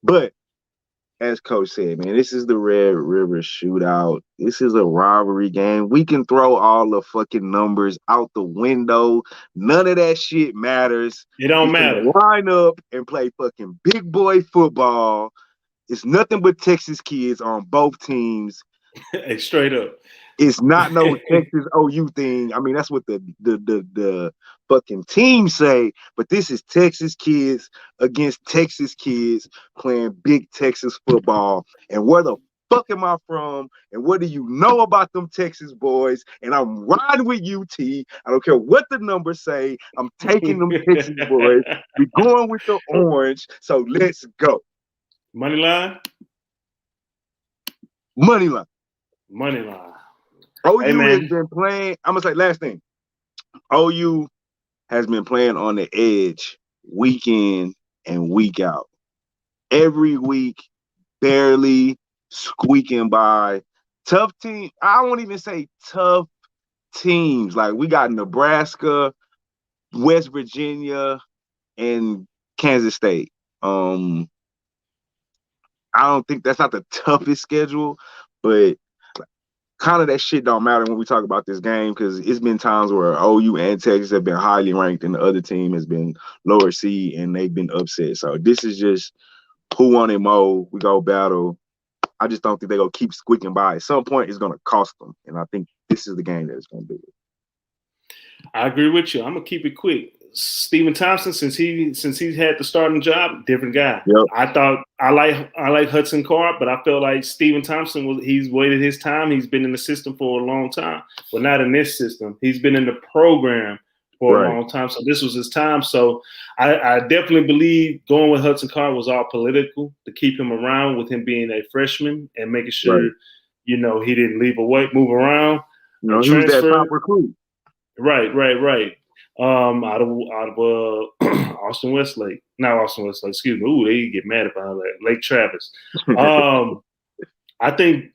But as Coach said, man, this is the Red River Shootout. This is a rivalry game. We can throw all the fucking numbers out the window. None of that shit matters. It don't We can matter. line up and play fucking big boy football. It's nothing but Texas kids on both teams. Hey, straight up. It's not no Texas OU thing. I mean, that's what the fucking team say, but this is Texas kids against Texas kids playing big Texas football. And where the fuck am I from? And what do you know about them Texas boys? And I'm riding with UT. I don't care what the numbers say. I'm taking them Texas boys. We're going with the orange. So let's go. Money line? Money line. Money line. OU Hey, has man. been playing. I'm going to say last thing. OU has been playing on the edge week in and week out. Every week, barely squeaking by. Tough team. I won't even say tough teams. Like we got Nebraska, West Virginia, and Kansas State. I don't think that's not the toughest schedule, but kind of that shit don't matter when we talk about this game because it's been times where OU and Texas have been highly ranked and the other team has been lower seed and they've been upset. So this is just who won it more. We go battle. I just don't think they're going to keep squeaking by. At some point, it's going to cost them. And I think this is the game that it's going to be. I agree with you. I'm going to keep it quick. Stephen Thompson, since he's had the starting job, different guy. Yep. I thought I like Hudson Card, but I felt like Stephen Thompson he's waited his time. He's been in the system for a long time. Well, not in this system. He's been in the program for a long time. So this was his time. So I definitely believe going with Hudson Card was all political to keep him around with him being a freshman and making sure, he didn't move around. He was that top recruit. Right. Out of Austin Westlake. Not Austin Westlake, excuse me. Ooh, they get mad about that. Lake Travis. I think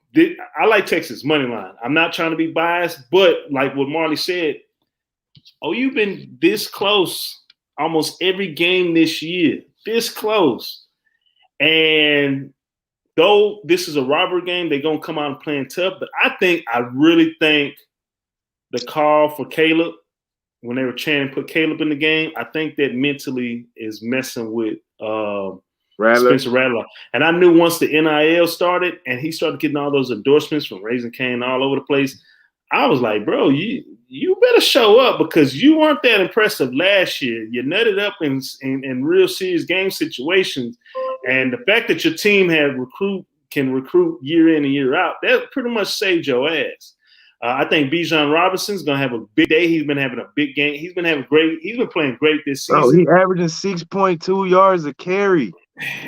I like Texas money line. I'm not trying to be biased, but like what Marley said, you've been this close almost every game this year. This close. And though this is a rivalry game, they're gonna come out and playing tough. But I really think the call for Caleb, when they were chanting put Caleb in the game, I think that mentally is messing with Spencer Rattler. And I knew once the NIL started and he started getting all those endorsements from Raising Cane all over the place, I was like, bro, you better show up because you weren't that impressive last year. You nutted up in real serious game situations. And the fact that your team can recruit year in and year out, that pretty much saved your ass. I think Bijan Robinson's gonna have a big day. He's been having a big game. He's been playing great this season. Oh, he's averaging 6.2 yards a carry.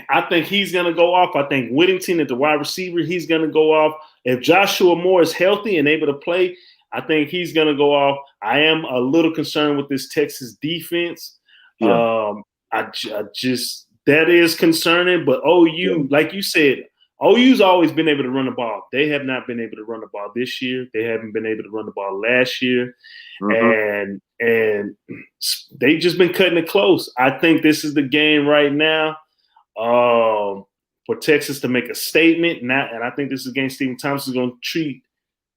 I think he's gonna go off. I think Whittington at the wide receiver, he's gonna go off. If Joshua Moore is healthy and able to play, I think he's gonna go off. I am a little concerned with this Texas defense. Yeah. I just that is concerning. But OU, like you said, OU's always been able to run the ball. They have not been able to run the ball this year. They haven't been able to run the ball last year. And they just been cutting it close. I think this is the game right now for Texas to make a statement. And I think this is a game Stephen Thompson is going to treat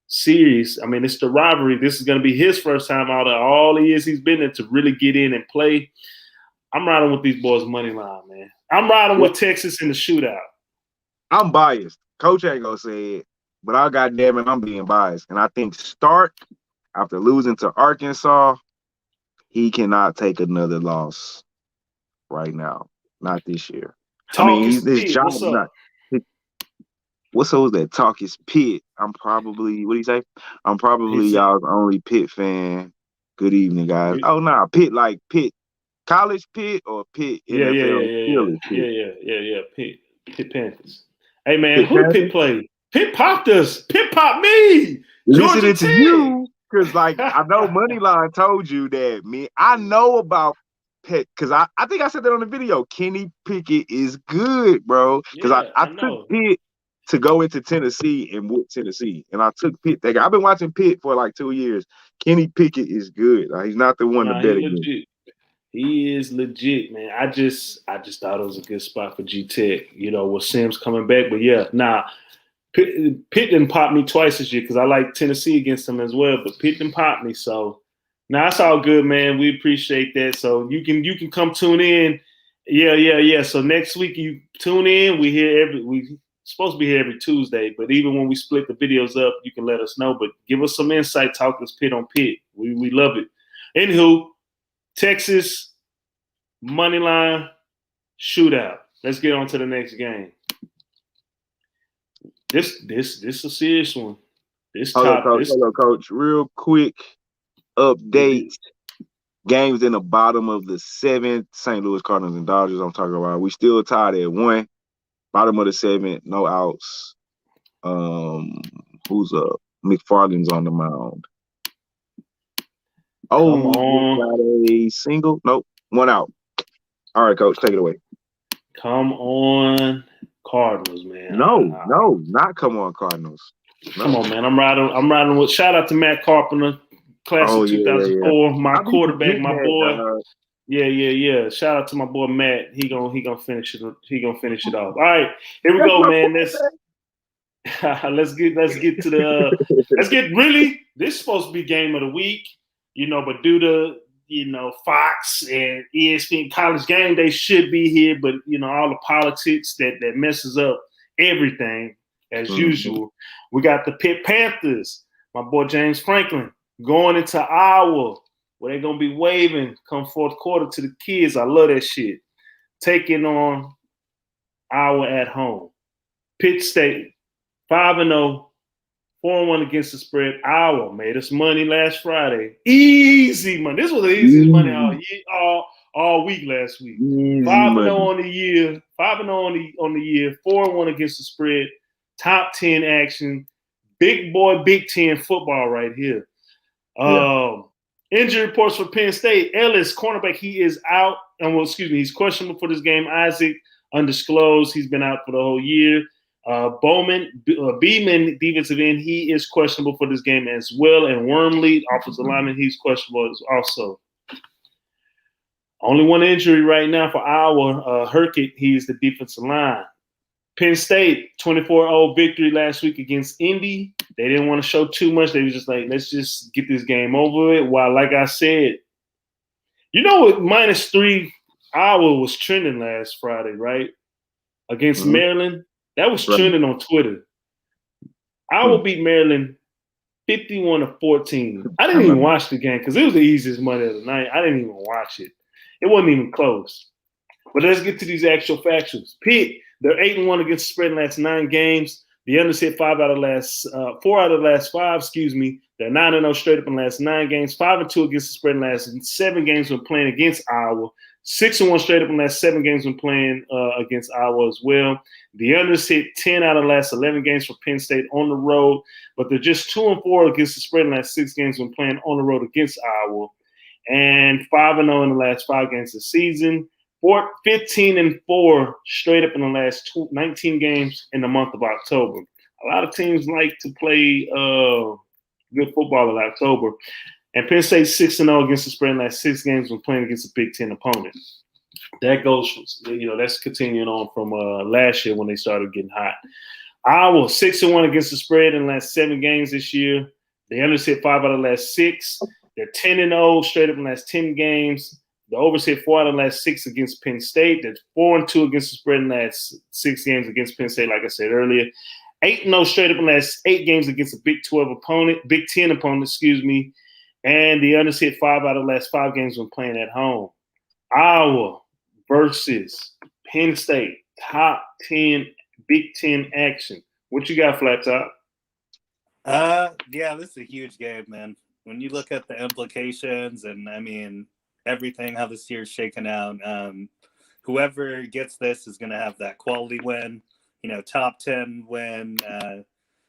serious. I mean, it's the rivalry. This is going to be his first time out of all the years he's been there to really get in and play. I'm riding with these boys' money line, man. I'm riding with Texas in the shootout. I'm biased. Coach ain't gonna say it, but I goddamn it, I'm being biased. And I think Stark, after losing to Arkansas, he cannot take another loss. right now. Not this year. Talk is his Pitt. job What's is up? not. What's so that talk is Pitt? I'm probably what do you say? I'm probably Pitt. y'all's only Pitt fan. Good evening, guys. Oh no, Pitt like Pitt, college Pitt or Pitt Yeah. NFL Philly Pitt. Pitt Panthers. Hey man, Pitt who did Pitt Panthers. play? Pitt popped us. Pitt popped me. Georgia Listening to Tech. you, because like I know Moneyline told you that I know about Pitt because I think I said that on the video. Kenny Pickett is good, bro. Because I know. took Pitt to go into Tennessee and whoop Tennessee, and I took Pitt. I've been watching Pitt for like 2 years. Kenny Pickett is good. Like, he's not the one to bet against. Legit. He is legit, man. I just thought it was a good spot for G Tech. With Sims coming back, but Pitt didn't pop me twice this year because I like Tennessee against them as well. But Pitt didn't pop me, so that's all good, man. We appreciate that. So you can come tune in. Yeah. So next week you tune in. We supposed to be here every Tuesday, but even when we split the videos up, you can let us know. But give us some insight. Talk us Pitt on Pitt. We love it. Anywho, Texas moneyline shootout. Let's get on to the next game. This a serious one. Hello, coach. Real quick update. Games in the bottom of the 7th. St. Louis Cardinals and Dodgers. I'm talking about. We still tied at 1. Bottom of the 7th. No outs. Who's up? McFarland's on the mound. Oh, got a single. Nope. 1 out. All right, coach. Take it away. Come on, Cardinals, man. No, not come on, Cardinals. No. Come on, man. I'm riding with. Shout out to Matt Carpenter, class of 2004. Yeah. My quarterback, my boy. Yeah. Shout out to my boy Matt. He gonna finish it. He gonna finish it off. All right, here we go, man. Let's get to the. Let's get really. This is supposed to be game of the week, but due to Fox and ESPN College Game, they should be here, but all the politics that messes up everything as usual. We got the Pitt Panthers, my boy James Franklin, going into Iowa, where they're gonna be waving come fourth quarter to the kids. I love that shit. Taking on Iowa at home. Pitt State 5-0. 4-1 against the spread. Iowa made us money last Friday. Easy money. This was the easiest money all week last week. 5-0 on the year. 5-0 on the year. 4-1 against the spread. Top 10 action. Big boy, Big Ten football right here. Injury reports for Penn State. Ellis, cornerback, he is out. He's questionable for this game. Isaac, undisclosed. He's been out for the whole year. Beeman, defensive end, he is questionable for this game as well. And Wormley, offensive lineman, he's questionable also. Only one injury right now for Iowa. Herkett, he's the defensive line. Penn State, 24-0 victory last week against Indy. They didn't want to show too much. They were just like, let's just get this game over with. While, like I said, with -3, Iowa was trending last Friday, right? Against Maryland. That was trending on Twitter. Iowa beat Maryland 51-14. I didn't even watch the game because it was the easiest money of the night. I didn't even watch it. It wasn't even close. But let's get to these actual factuals. Pitt, they're 8-1 against the spread in the last 9 games. The unders hit 4 out of the last 5. They're 9-0 straight up in the last 9 games. 5-2 against the spread in the last 7 games when playing against Iowa. 6-1 straight up in the last 7 games when playing against Iowa as well. The unders hit 10 out of the last 11 games for Penn State on the road, but they're just 2-4 against the spread in the last 6 games when playing on the road against Iowa, and 5-0 in the last 5 games this season. 15-4 straight up in the last 19 games in the month of October. A lot of teams like to play good football in October. And Penn State 6-0 against the spread in the last 6 games when playing against a Big Ten opponent. That goes, that's continuing on from last year when they started getting hot. Iowa 6-1 against the spread in the last 7 games this year. The unders hit 5 out of the last 6. They're 10-0 straight up in the last 10 games. The overs hit 4 out of the last 6 against Penn State. They're 4-2 against the spread in the last 6 games against Penn State, like I said earlier. 8-0 straight up in the last 8 games against a Big Ten opponent, And the unders hit 5 out of the last 5 games when playing at home. Iowa, versus Penn State, top 10 Big Ten action. What you got, Flat Top? Yeah, this is a huge game, man. When you look at the implications and I mean everything, how this year's shaken out, whoever gets this is going to have that quality win, top 10 win.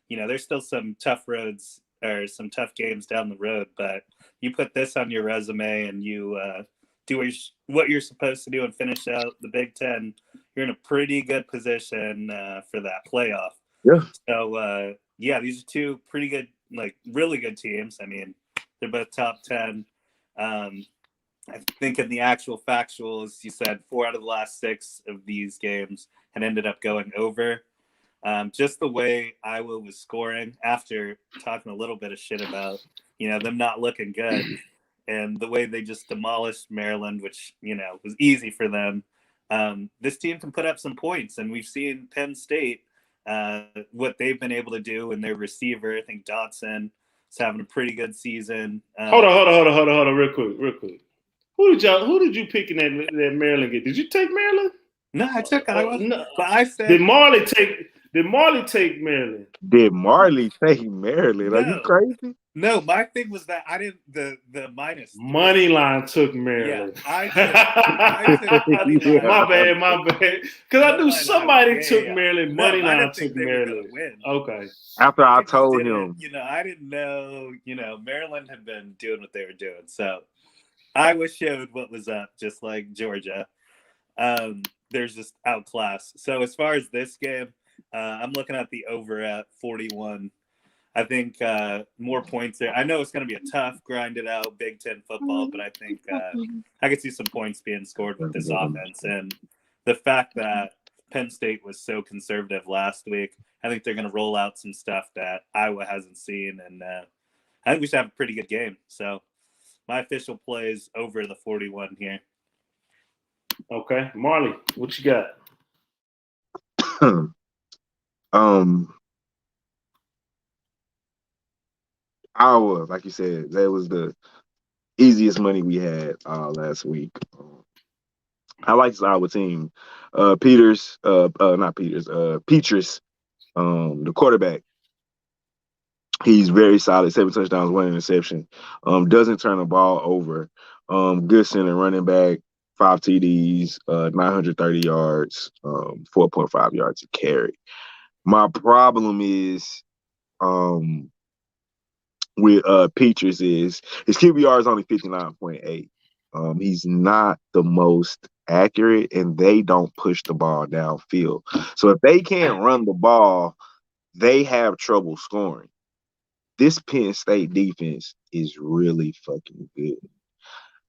There's still some tough roads or some tough games down the road, but you put this on your resume and you do what you're supposed to do and finish out the Big Ten, you're in a pretty good position for that playoff. Yeah. So, these are two pretty good, really good teams. I mean, they're both top 10. I think in the actual factuals, you said 4 out of the last 6 of these games had ended up going over. Just the way Iowa was scoring after talking a little bit of shit about, them not looking good and the way they just demolished Maryland, which, was easy for them. This team can put up some points, and we've seen Penn State, what they've been able to do, and their receiver, I think Dotson, is having a pretty good season. Hold on, real quick. Who did you pick in that Maryland game? Did you take Maryland? No, I took Iowa. No. But I said, Did Marley take Maryland? Did Marley take Maryland? No. Are you crazy? No, my thing was that I didn't the minus money line took Maryland. Yeah, I took money line. My bad. Because I knew somebody took Maryland. Money line took Maryland. Okay. After I told him, I didn't know. Maryland had been doing what they were doing, so Iowa showed what was up, just like Georgia. They're just outclassed. So as far as this game, I'm looking at the over at 41. I think more points there. I know it's going to be a tough, grinded out Big Ten football, but I think I could see some points being scored with this offense. And the fact that Penn State was so conservative last week, I think they're going to roll out some stuff that Iowa hasn't seen. And I think we should have a pretty good game. So my official play is over the 41 here. Okay. Marley, what you got? Iowa, like you said, that was the easiest money we had last week. I like this Iowa team. Petrus, the quarterback. He's very solid. 7 touchdowns, 1 interception. Doesn't turn the ball over. Good center running back. 5 TDs, 930 yards, 4.5 yards a carry. My problem is with Petrus is his QBR is only 59.8. He's not the most accurate, and they don't push the ball downfield. So if they can't run the ball, they have trouble scoring. This Penn State defense is really fucking good.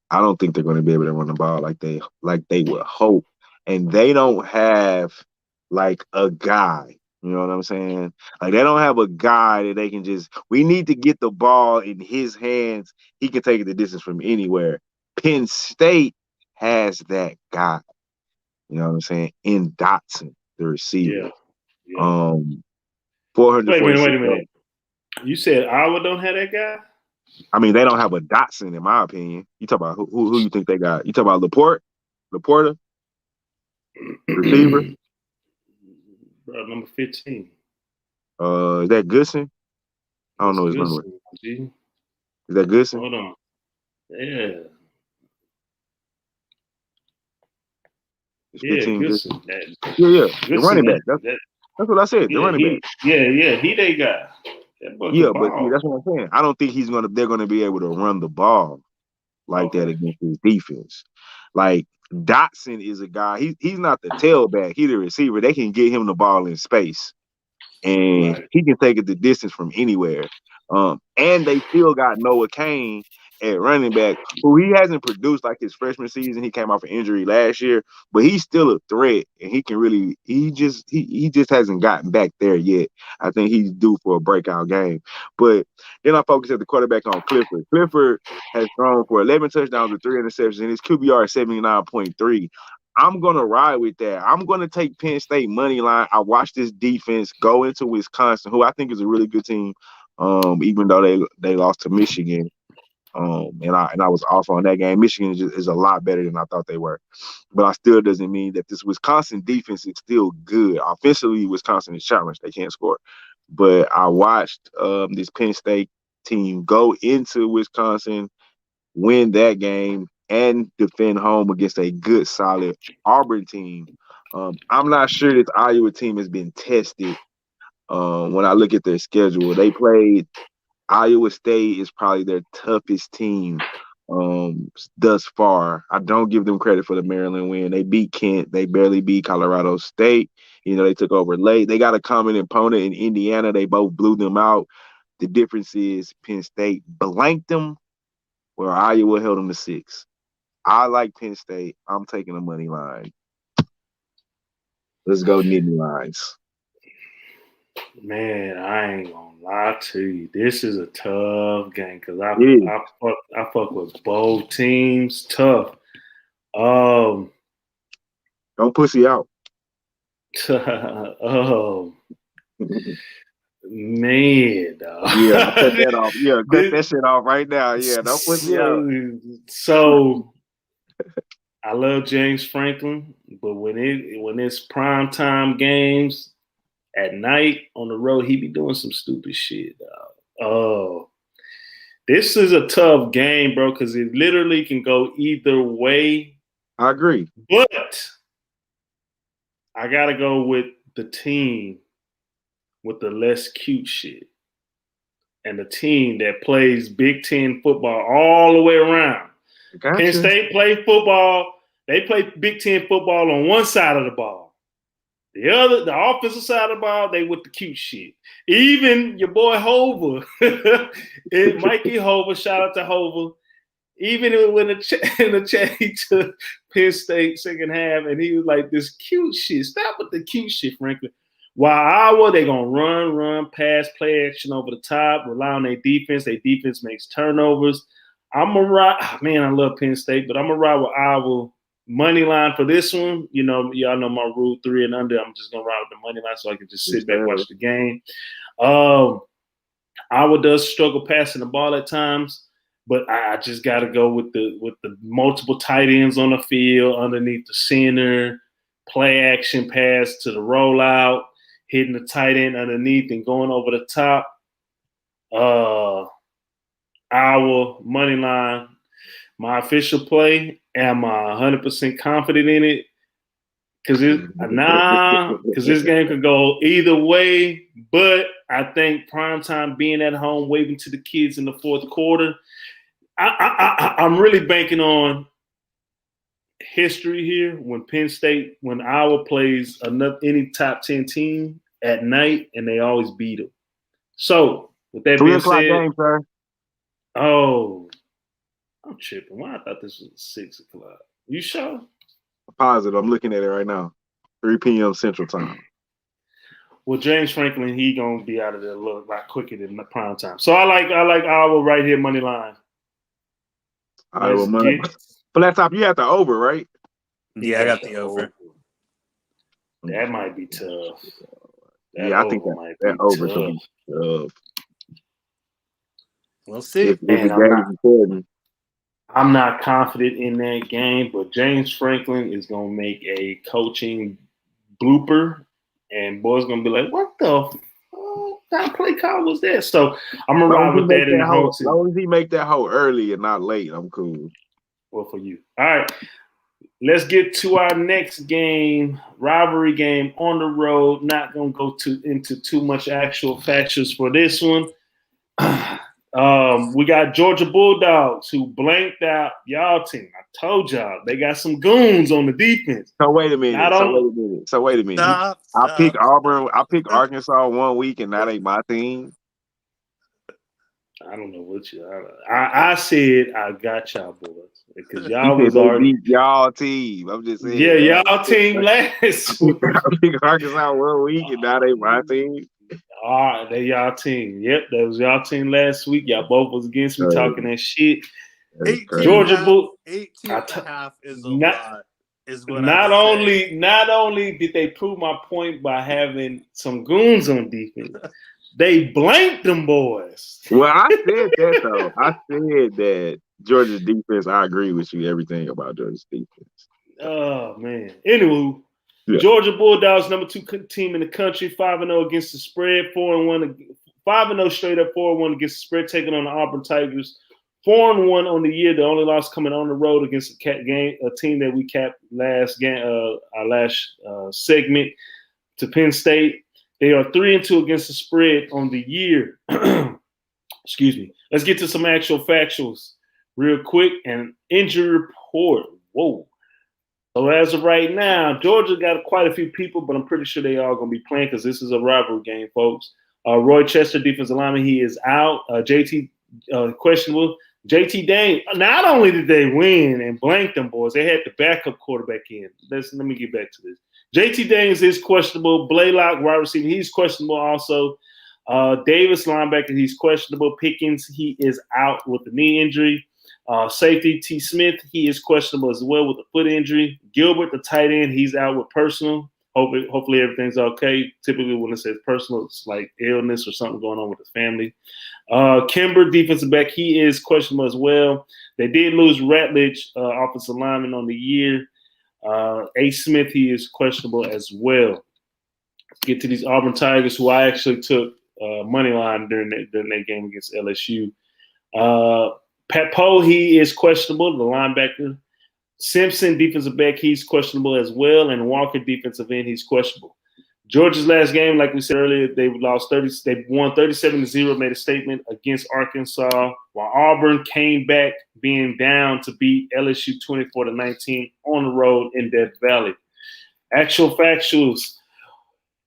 I don't think they're going to be able to run the ball like they would hope. And they don't have like a guy. You know what I'm saying? Like they don't have a guy that they can just – we need to get the ball in his hands. He can take it the distance from anywhere. Penn State has that guy. You know what I'm saying? In Dotson, the receiver. Yeah. 400. Wait a minute. You said Iowa don't have that guy? I mean, they don't have a Dotson, in my opinion. You talk about who you think they got? You talk about Laporta, receiver. Bro, number 15. Is that Goodson? I don't know his number. Is that Goodson? Hold on. Yeah. Goodson. Yeah. The running back. That's what I said. The running back. He they got. Yeah, but that's what I'm saying. I don't think they're gonna be able to run the ball like that against his defense. Like Dotson is a guy, he's not the tailback, he's the receiver. They can get him the ball in space. And he can take it the distance from anywhere. And they still got Noah Cain at running back, who he hasn't produced like his freshman season. He came off an injury last year, but he's still a threat, and he can really. He just hasn't gotten back there yet. I think he's due for a breakout game. But then I focus at the quarterback on Clifford. Clifford has thrown for 11 touchdowns with 3 interceptions, and his QBR is 79.3. I'm going to ride with that. I'm going to take Penn State money line. I watched this defense go into Wisconsin, who I think is a really good team, even though they lost to Michigan. And I was off on that game. Michigan is a lot better than I thought they were, but I still doesn't mean that this Wisconsin defense is still good. Offensively, Wisconsin is challenged; they can't score. But I watched this Penn State team go into Wisconsin, win that game, and defend home against a good, solid Auburn team. I'm not sure this Iowa team has been tested. When I look at their schedule, they played Iowa State is probably their toughest team thus far. I don't give them credit for the Maryland win. They beat Kent. They barely beat Colorado State. They took over late. They got a common opponent in Indiana. They both blew them out. The difference is Penn State blanked them, where Iowa held them to 6. I like Penn State. I'm taking the money line. Let's go Nittany Lions. Man, I ain't gonna lie to you. This is a tough game because I fuck with both teams. Tough. Don't pussy out. Man, yeah, cut that off. Yeah, cut that shit off right now. Yeah, don't pussy out. So I love James Franklin, but when it's primetime games at night on the road, he be doing some stupid shit. This is a tough game, bro, because it literally can go either way. I agree. But I got to go with the team with the less cute shit and the team that plays Big Ten football all the way around. Gotcha. Penn State play football. They play Big Ten football on one side of the ball. The offensive side of the ball, they with the cute shit. Even your boy Hova, Mikey Hova, shout out to Hova. Even when in the chat, he took Penn State second half, and he was like, this cute shit. Stop with the cute shit, Franklin. While Iowa, they're going to run, pass, play action over the top, rely on their defense. Their defense makes turnovers. I'm going to ride. Man, I love Penn State, but I'm going to ride with Iowa. Money line for this one, y'all know my rule 3 and under. I'm just gonna ride with the money line so I can just sit back, watch the game. Iowa does struggle passing the ball at times, but I just got to go with the multiple tight ends on the field, underneath the center, play action pass to the rollout, hitting the tight end underneath and going over the top. Iowa money line. My official play, am I 100% confident in it? Because this game could go either way. But I think primetime being at home, waving to the kids in the fourth quarter, I'm really banking on history here. When Iowa plays any top 10 team at night, and they always beat them. So with that being said, game, sir. Oh. I'm tripping. Why I thought this was 6 o'clock. You sure? Positive. I'm looking at it right now. 3 p.m. Central Time. Well, James Franklin, he gonna be out of there a lot quicker than the prime time. So I like Iowa right here, money line. Iowa money. But that top, you have the over, right? Yeah, I got the over. That might be tough. I think that over could be tough. We'll see. If the game is important. I'm not confident in that game, but James Franklin is going to make a coaching blooper, and boys going to be like, what the that play call was that? So I'm going to ride with that in the whole team. As long as he make that hole early and not late, I'm cool. Well, for you. All right. Let's get to our next game, rivalry game on the road. Not going to go into too much actual factors for this one. We got Georgia Bulldogs who blanked out y'all team. I told y'all they got some goons on the defense. So wait a minute. Stop. I picked Auburn. I picked Arkansas 1 week, and that ain't my team. I don't know what I said. I got y'all boys because y'all was already y'all team. I'm just saying. Yeah, y'all team last week. I picked Arkansas 1 week, and that ain't my team. All right, they y'all team. Yep, that was y'all team last week. Y'all both was against me talking that shit. 18 Georgia Bull 18 and a half is a lot. Is what not only did they prove my point by having some goons on defense, They blanked them boys. Well, I said that though. I said that Georgia's defense. I agree with you. Everything about Georgia's defense. Oh man. Anywho, Yeah. Georgia Bulldogs, number 2 team in the country, 5-0 against the spread, 4-1, 5-0 straight up, 4-1 against the spread, taking on the Auburn Tigers. 4-1 on the year. The only loss coming on the road against a team that we capped last game, our last segment to Penn State. They are 3-2 against the spread on the year. Excuse me. Let's get to some actual factuals real quick. And injury report. Whoa. So as of right now, Georgia got quite a few people, but I'm pretty sure they all going to be playing because this is a rivalry game, folks. Roy Chester, defensive lineman, he is out. JT, questionable. JT Dane, not only did they win and blank them boys, they had the backup quarterback in. Let me get back to this. JT Danes is questionable. Blaylock, wide receiver, he's questionable also. Davis, linebacker, he's questionable. Pickens, he is out with the knee injury. Safety, T. Smith, he is questionable as well with the foot injury. Gilbert, the tight end, he's out with personal. Hopefully everything's okay. Typically when it says personal, it's like illness or something going on with his family. Kimber, defensive back, he is questionable as well. They did lose Ratledge, offensive lineman on the year. A. Smith, he is questionable as well. Let's get to these Auburn Tigers, who I actually took money line during that game against LSU. Pat Poe, he is questionable, the linebacker. Simpson, defensive back, he's questionable as well. And Walker, defensive end, he's questionable. Georgia's last game, like we said earlier, they won 37-0, made a statement against Arkansas, while Auburn came back being down to beat LSU 24-19 on the road in Death Valley. Actual factuals.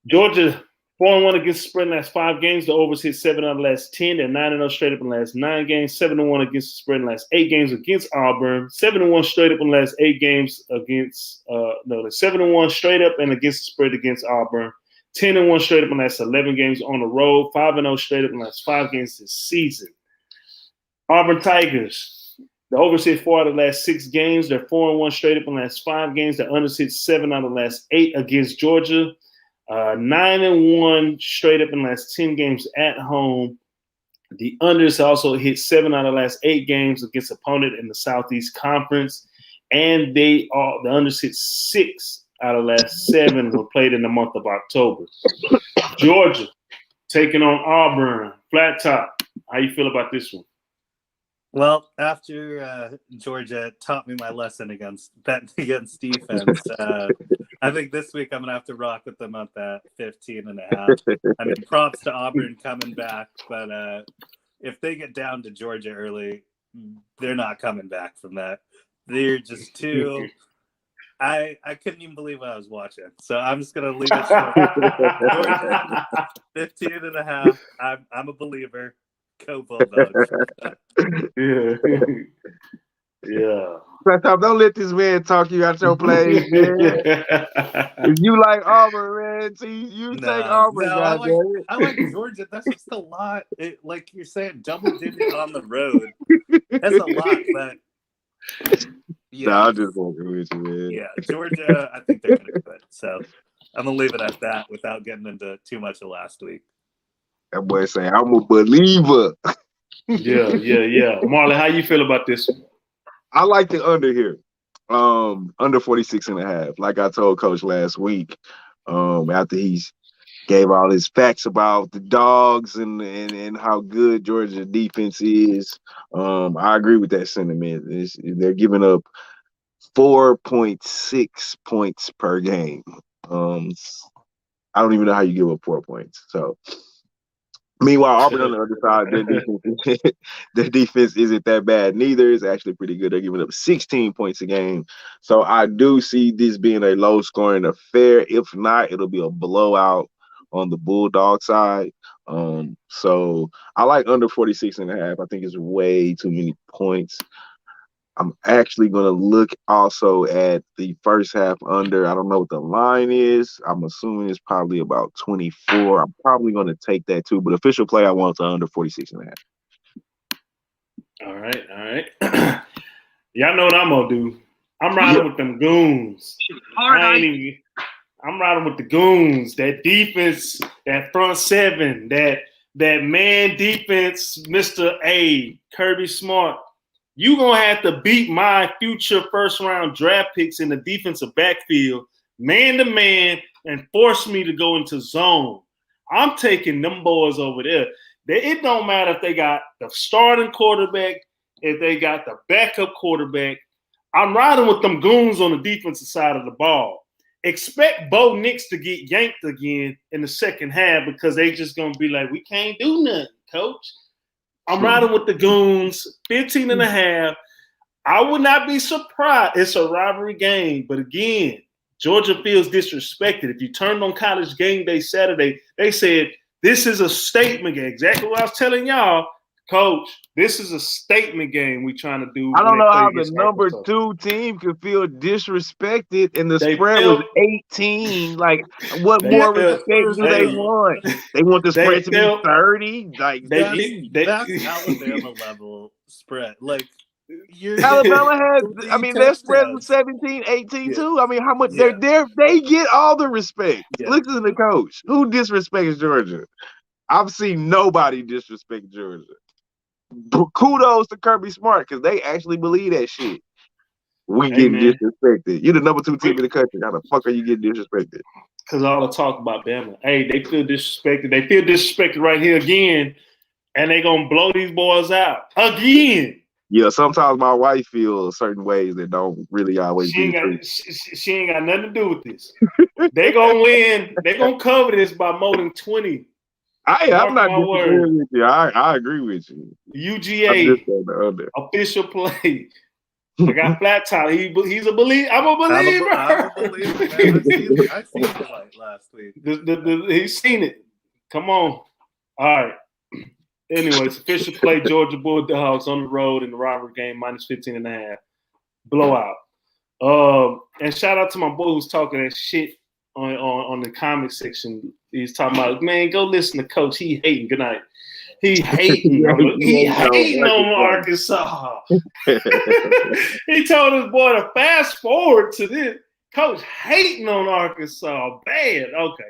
Georgia 4-1 against the spread in the last 5 games. The overs hit 7 out of the last 10. They're 9-0 straight up in the last 9 games. 7-1 against the spread in the last 8 games against Auburn. 7-1 straight up in the last 8 games against they're 7-1 straight up and against the spread against Auburn. 10-1 straight up in the last 11 games on the road. 5-0 straight up in the last 5 games this season. Auburn Tigers. The overs hit 4 out of the last 6 games. They're 4-1 straight up in the last 5 games. The unders hit 7 out of the last 8 against Georgia. 9-1 straight up in the last 10 games at home. The unders also hit 7 out of the last 8 games against opponent in the Southeast Conference. And the unders hit 6 out of the last 7 were played in the month of October. Georgia taking on Auburn. Flat top. How you feel about this one? Well, after Georgia taught me my lesson against defense, I think this week I'm going to have to rock with them at that 15.5. I mean, props to Auburn coming back, but if they get down to Georgia early, they're not coming back from that. They're just too – I couldn't even believe what I was watching. So I'm just going to leave it short. 15.5. I'm a believer. Go Bulldogs. Yeah. Yeah. Don't let this man talk you out your plays, man. If you like Auburn, man, you take Auburn, I like Georgia. That's just a lot. Like you're saying, double digit on the road. That's a lot, but yeah. No, I'm just working with you, man. Yeah, Georgia, I think they're going to be good. So I'm going to leave it at that without getting into too much of last week. That boy saying, I'm a believer. Yeah. Marley, how you feel about this one? I like the under here. Under 46.5. Like I told Coach last week, after he gave all his facts about the dogs and how good Georgia defense is. I agree with that sentiment. They're giving up 4.6 points per game. I don't even know how you give up 4 points. So meanwhile, Auburn on the other side, their defense isn't that bad neither. It's actually pretty good. They're giving up 16 points a game. So I do see this being a low-scoring affair. If not, it'll be a blowout on the Bulldog side. So I like under 46.5. I think it's way too many points. I'm actually going to look also at the first half under. I don't know what the line is. I'm assuming it's probably about 24. I'm probably going to take that too. But official play, I want to under 46.5. All right. Y'all know what I'm going to do. I'm riding with them goons. I'm riding with the goons. That defense, that front seven, that that man defense, Mr. A, Kirby Smart, you going to have to beat my future first-round draft picks in the defensive backfield, man-to-man, and force me to go into zone. I'm taking them boys over there. It don't matter if they got the starting quarterback, if they got the backup quarterback. I'm riding with them goons on the defensive side of the ball. Expect Bo Nix to get yanked again in the second half because they just going to be like, we can't do nothing, coach. I'm riding with the goons, 15 and a half. I would not be surprised. It's a rivalry game. But again, Georgia feels disrespected. If you turned on College Game Day Saturday, they said, this is a statement game. Exactly what I was telling y'all. Coach, this is a statement game we trying to do. I don't know how the number 2 team could feel disrespected and the spread was 18. Like, what more respect do they want? They want the spread to be 30? Like, that's Alabama level spread. Like, Alabama had, I mean, their spread was 17, 18 too. I mean, how much they get all the respect. Listen to the coach. Who disrespects Georgia? I've seen nobody disrespect Georgia. Kudos to Kirby Smart because they actually believe that shit. We getting disrespected. You're the number 2 team in the country. How the fuck are you getting disrespected? Because all the talk about Bama. Hey, they feel disrespected. They feel disrespected right here again, and they gonna blow these boys out again. Yeah, sometimes my wife feels certain ways that don't really always she ain't got nothing to do with this. They gonna win. They gonna cover this by more than 20. I'm not disagreeing with you. I agree with you. UGA official play. I got flat top. He's a believer. I'm a believer. I'm a believer. I seen the light last week. He's seen it. Come on. All right. Anyways, official play. Georgia Bulldogs on the road in the rivalry game, -15 and a half. Blowout. And shout out to my boy who's talking that shit on the comment section. He's talking about, man, go listen to Coach. He hating. Good night. He hating. He hating on Arkansas. He told his boy to fast forward to this. Coach hating on Arkansas. Bad. Okay.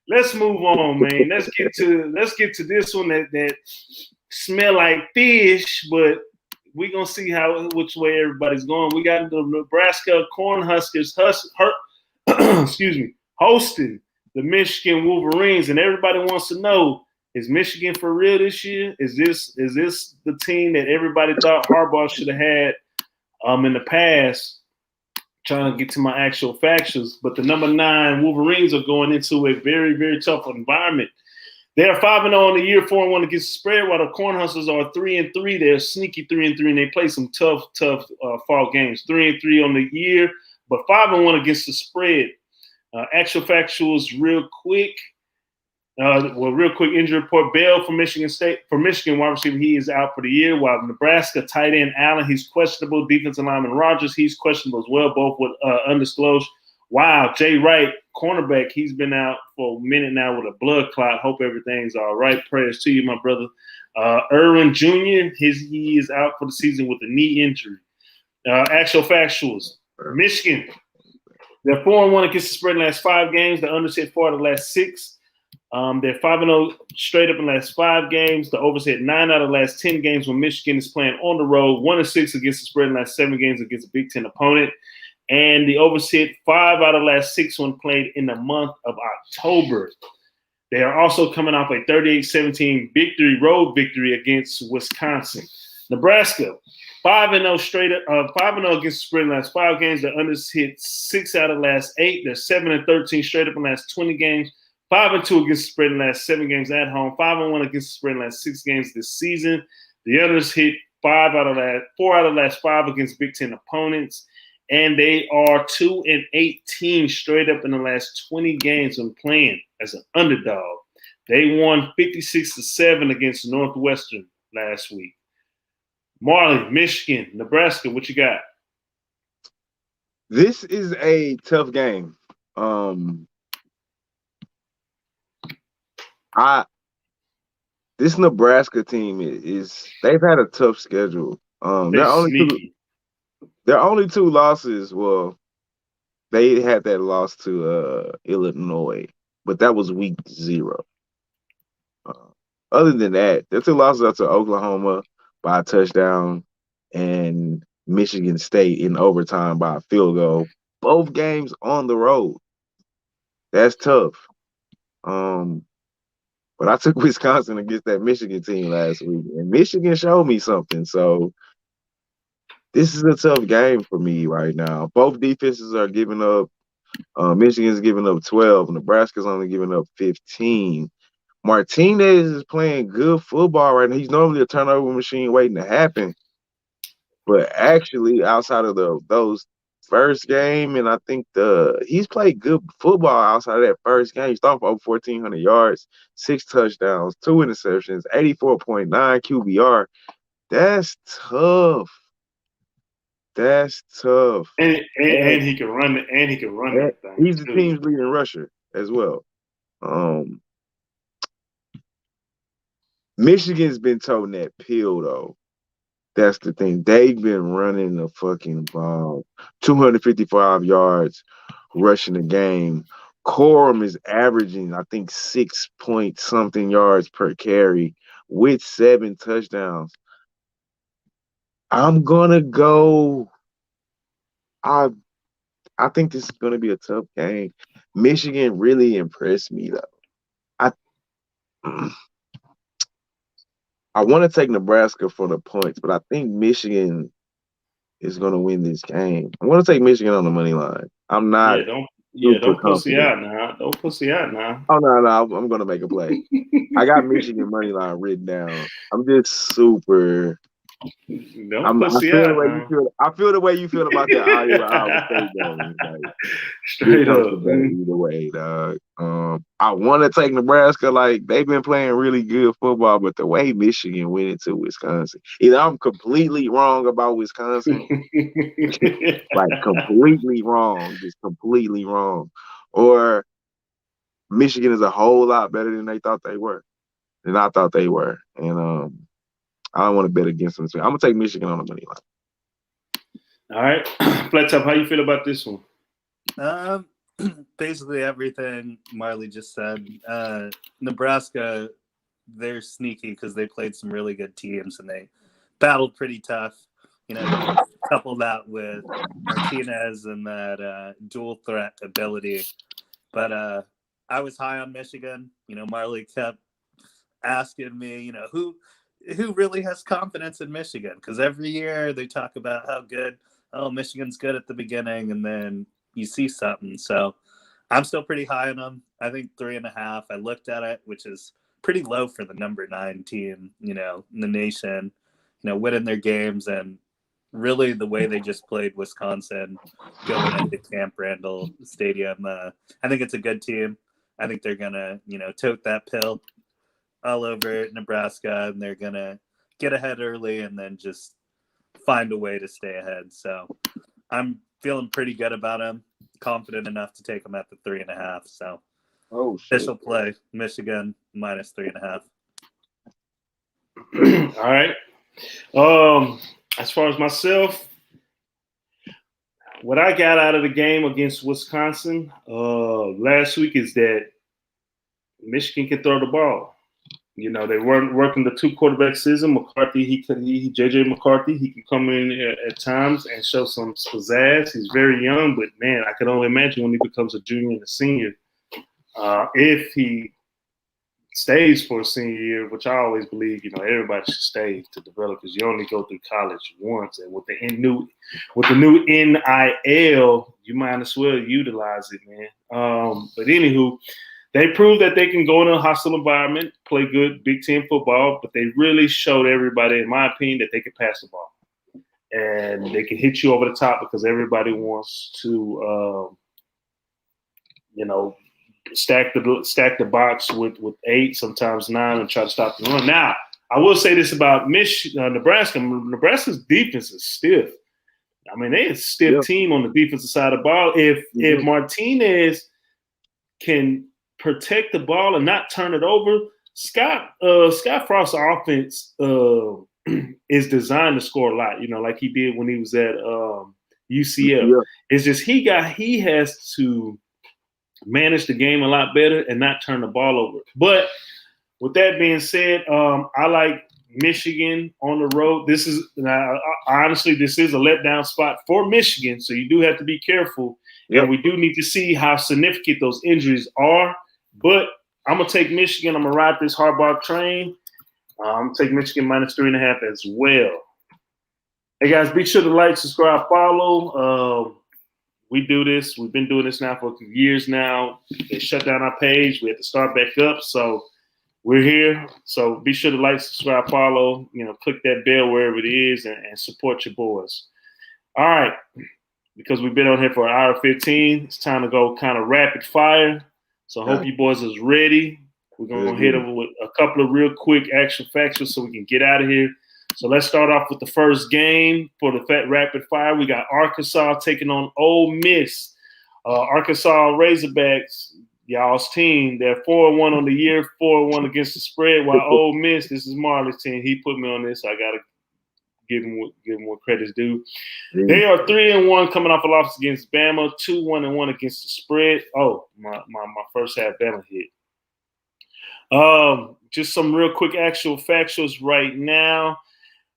Let's move on, man. Let's get to this one that smell like fish, but we're gonna see which way everybody's going. We got the Nebraska Cornhuskers hosting the Michigan Wolverines, and everybody wants to know, is Michigan for real this year? Is this the team that everybody thought Harbaugh should have had in the past? Trying to get to my actual factions, but the number 9 Wolverines are going into a very, very tough environment. They are 5-0 on the year, 4-1 against the spread, while the Cornhuskers are 3-3. They're sneaky 3-3, and they play some tough fall games. 3-3 on the year, but 5-1 against the spread. Actual factuals, real quick. Real quick injury report. Bell for Michigan wide receiver, he is out for the year. While Nebraska tight end Allen, he's questionable. Defensive lineman Rogers, he's questionable as well, both with undisclosed. Wow, Jay Wright, cornerback, he's been out for a minute now with a blood clot. Hope everything's all right. Prayers to you, my brother. Irwin Jr., he is out for the season with a knee injury. Actual factuals. Michigan, they're 4-1 against the spread in the last 5 games. The unders hit 4 out of the last 6. They're 5-0 straight up in the last 5 games. The overs hit 9 out of the last 10 games when Michigan is playing on the road. 1-6 against the spread in the last 7 games against a Big Ten opponent. And the overs hit 5 out of the last 6 when played in the month of October. They are also coming off a 38-17 road victory against Wisconsin. Nebraska, 5-0 straight up, 5-0 against the spread in the last 5 games. The unders hit 6 out of the last 8. They're 7-13 straight up in the last 20 games. 5-2 against the spread in the last 7 games at home. 5-1 against the spread in the last 6 games this season. The others hit 4 out of the last 5 against Big Ten opponents. And they are 2-18 straight up in the last 20 games when playing as an underdog. They won 56-7 against Northwestern last week. Marley, Michigan, Nebraska, what you got? This is a tough game. This Nebraska team they've had a tough schedule. Their only 2 losses, well, they had that loss to Illinois, but that was week 0. Other than that, their 2 losses are to Oklahoma by a touchdown and Michigan State in overtime by a field goal. Both games on the road. That's tough. But I took Wisconsin against that Michigan team last week, and Michigan showed me something. So this is a tough game for me right now. Both defenses are giving up. Michigan's giving up 12. Nebraska's only giving up 15. Martinez is playing good football right now. He's normally a turnover machine waiting to happen. But actually, outside of those first game, and I think he's played good football outside of that first game. He's thrown for over 1,400 yards, 6 touchdowns, 2 interceptions, 84.9 QBR. That's tough. That's tough. And he can run it. And he can run that thing. He's the team's leading rusher as well. Michigan's been toting that pill though. That's the thing. They've been running the fucking ball. 255 yards rushing the game. Corum is averaging, I think, 6 point something yards per carry with 7 touchdowns. I'm gonna go. I think this is gonna be a tough game. Michigan really impressed me though. I want to take Nebraska for the points, but I think Michigan is going to win this game. I want to take Michigan on the money line. I'm not. Don't pussy out now. Don't pussy out now. Oh no, I'm going to make a play. I got Michigan money line written down. I'm just super. I feel the way you feel about the Iowa State game. Like, straight up, either way, dog. I want to take Nebraska. Like they've been playing really good football, but the way Michigan went into Wisconsin, either I'm completely wrong about Wisconsin, like completely wrong, just completely wrong, or Michigan is a whole lot better than they thought they were, than I thought they were, and I don't want to bet against them. So I'm gonna take Michigan on the money line. All right, Flat Top, how you feel about this one? Basically everything Marley just said. Nebraska, they're sneaky because they played some really good teams and they battled pretty tough. You know, couple that with Martinez and that dual threat ability. But I was high on Michigan. You know, Marley kept asking me, you know, who really has confidence in Michigan? Because every year they talk about how good, Michigan's good at the beginning, and then you see something. So I'm still pretty high on them. I think 3.5. I looked at it, which is pretty low for the number 9 team, you know, in the nation, you know, winning their games. And really the way they just played Wisconsin going into Camp Randall Stadium. I think it's a good team. I think they're going to, you know, tote that pill all over Nebraska, and they're going to get ahead early and then just find a way to stay ahead. So I'm feeling pretty good about them, confident enough to take them at the 3.5. So official play, Michigan minus 3.5. All right. As far as myself, what I got out of the game against Wisconsin last week is that Michigan can throw the ball. You know, they weren't working the 2 quarterback system. McCarthy, JJ McCarthy, he can come in at times and show some pizzazz. He's very young, but man, I can only imagine when he becomes a junior and a senior, if he stays for a senior year, which I always believe, you know, everybody should stay to develop because you only go through college once, and with the new NIL, you might as well utilize it, man. But anywho, they proved that they can go in a hostile environment, play good Big Ten football, but they really showed everybody, in my opinion, that they can pass the ball. And they can hit you over the top because everybody wants to, you know, stack the box with 8, sometimes 9, and try to stop the run. Now, I will say this about Nebraska. Nebraska's defense is stiff. I mean, they're a stiff team on the defensive side of the ball. If Martinez can protect the ball and not turn it over, Scott Frost's offense is designed to score a lot, you know, like he did when he was at UCF. Yeah. It's just he has to manage the game a lot better and not turn the ball over. But with that being said, I like Michigan on the road. This is honestly, this is a letdown spot for Michigan, so you do have to be careful. Yep. And we do need to see how significant those injuries are. But I'm gonna take Michigan. I'm gonna ride this Harbaugh train. I'm gonna take Michigan -3.5 as well. Hey guys, be sure to like, subscribe, follow. We do this. We've been doing this now for a few years now. They shut down our page. We had to start back up. So we're here. So be sure to like, subscribe, follow, click that bell wherever it is and support your boys. All right. Because we've been on here for an hour 15, it's time to go kind of rapid fire. So I hope you boys is ready. We're going to hit over with a couple of real quick action factuals so we can get out of here. So let's start off with the first game for the rapid fire. We got Arkansas taking on Ole Miss. Arkansas Razorbacks, y'all's team, they're 4-1 on the year, 4-1 against the spread. While Ole Miss, this is Marley's team. He put me on this, so I got to give him what credit's due. They are 3-1 coming off a loss against Bama, 2-1-1 against the spread. Oh, my first half Bama hit. Just some real quick actual factuals right now.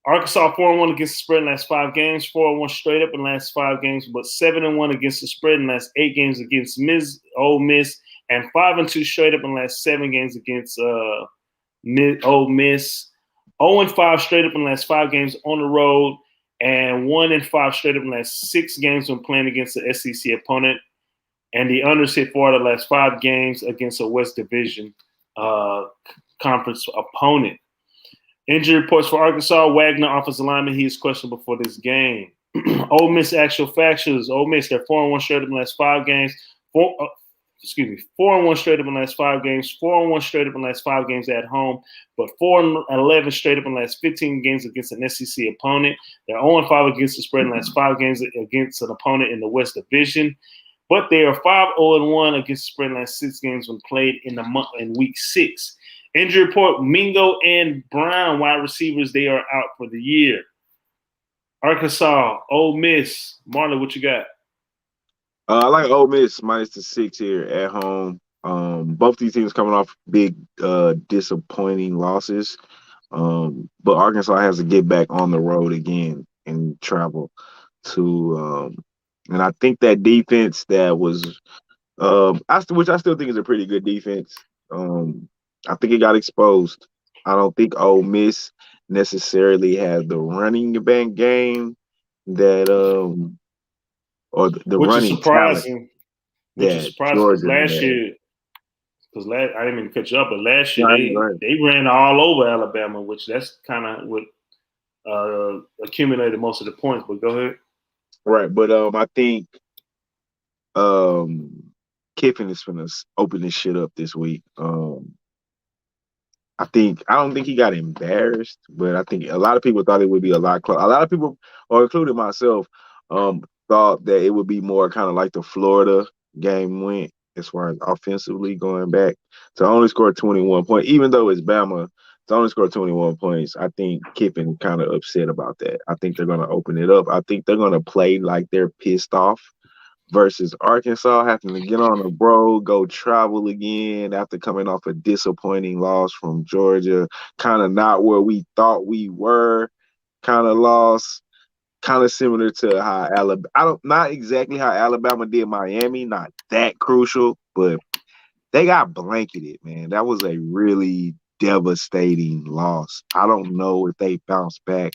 Arkansas 4-1 against the spread in the last 5 games, 4-1 straight up in the last 5 games, but 7-1 against the spread in the last 8 games against Ole Miss, and 5-2 straight up in the last 7 games against Ole Miss. 0-5 straight up in the last 5 games on the road, and 1-5 straight up in the last 6 games when playing against the SEC opponent. And the unders hit 4 out of the last 5 games against a West Division conference opponent. Injury reports for Arkansas. Wagner, offensive lineman, he is questionable for this game. Ole Miss actual factuals. Ole Miss, they're 4-1 straight up in the last 5 games. 4-1 straight up in the last 5 games. 4-1 straight up in the last 5 games at home, but 4-11 straight up in the last 15 games against an SEC opponent. They're 0-5 against the spread in the last 5 games against an opponent in the West Division. But they are 5-0-1 against the spread in the last 6 games when played in week 6. Injury report, Mingo and Brown, wide receivers, they are out for the year. Arkansas, Ole Miss. Marley, what you got? I like Ole Miss -6 here at home. Both these teams coming off big disappointing losses. But Arkansas has to get back on the road again and travel to and I think that defense that was which I still think is a pretty good defense. I think it got exposed. I don't think Ole Miss necessarily had the running back game that or the which running is surprising. Which is surprising because Georgia last had. year, I didn't mean to cut you up, but last year Right. they ran all over Alabama, which that's kind of what accumulated most of the points. But go ahead. Right, but I think Kiffin is going to open this shit up this week. I don't think he got embarrassed, but I think a lot of people thought it would be a lot closer. A lot of people, or including myself, thought that it would be more kind of like the Florida game went as far as offensively going back. To only score 21 points, even though it's Bama, to only score 21 points, I think Kiffin kind of upset about that. I think they're going to open it up. I think they're going to play like they're pissed off versus Arkansas having to get on the road, go travel again after coming off a disappointing loss from Georgia, kind of not where we thought we were, kind of loss, kind of similar to how not exactly how Alabama did Miami, not that crucial, but they got blanketed, man. That was a really devastating loss. I don't know if they bounce back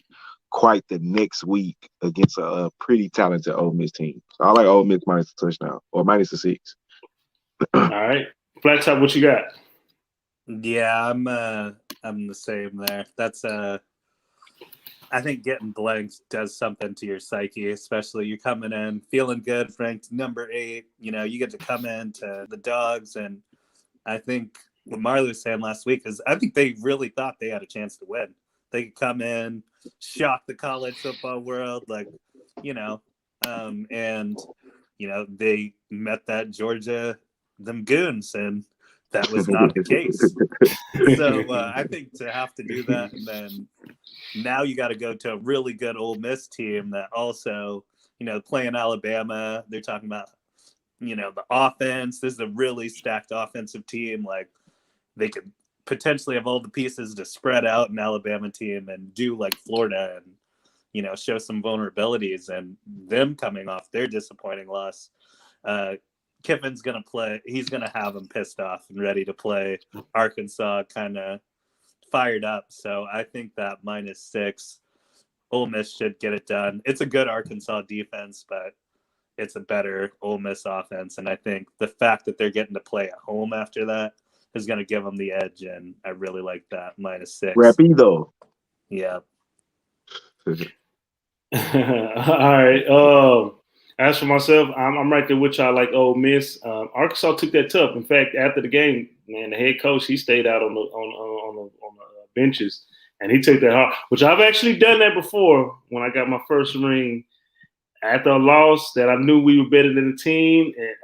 quite the next week against a pretty talented Ole Miss team. So I like Ole Miss minus the touchdown or minus the 6. All right, Flat Top, what you got? Yeah, I'm the same there. That's I think getting blanked does something to your psyche, especially you're coming in feeling good, ranked number 8. You get to come in to the Dogs, and I think what Marley was saying last week is I think they really thought they had a chance to win. They could come in, shock the college football world, and they met that Georgia, them goons, and that was not the case. So I think to have to do that, and then now you got to go to a really good Ole Miss team that also, playing Alabama. They're talking about, the offense. This is a really stacked offensive team. Like they could potentially have all the pieces to spread out an Alabama team and do like Florida and, you know, show some vulnerabilities, and them coming off their disappointing loss. Kiffin's going to play. He's going to have them pissed off and ready to play Arkansas kind of fired up. So I think that -6, Ole Miss should get it done. It's a good Arkansas defense, but it's a better Ole Miss offense. And I think the fact that they're getting to play at home after that is going to give them the edge. And I really like that -6. Rapido. Yeah. All right. As for myself, I'm right there with y'all. Like Ole Miss, Arkansas took that tough. In fact, after the game, man, the head coach, he stayed out on the benches, and he took that hard. Which I've actually done that before when I got my first ring after a loss that I knew we were better than the team, and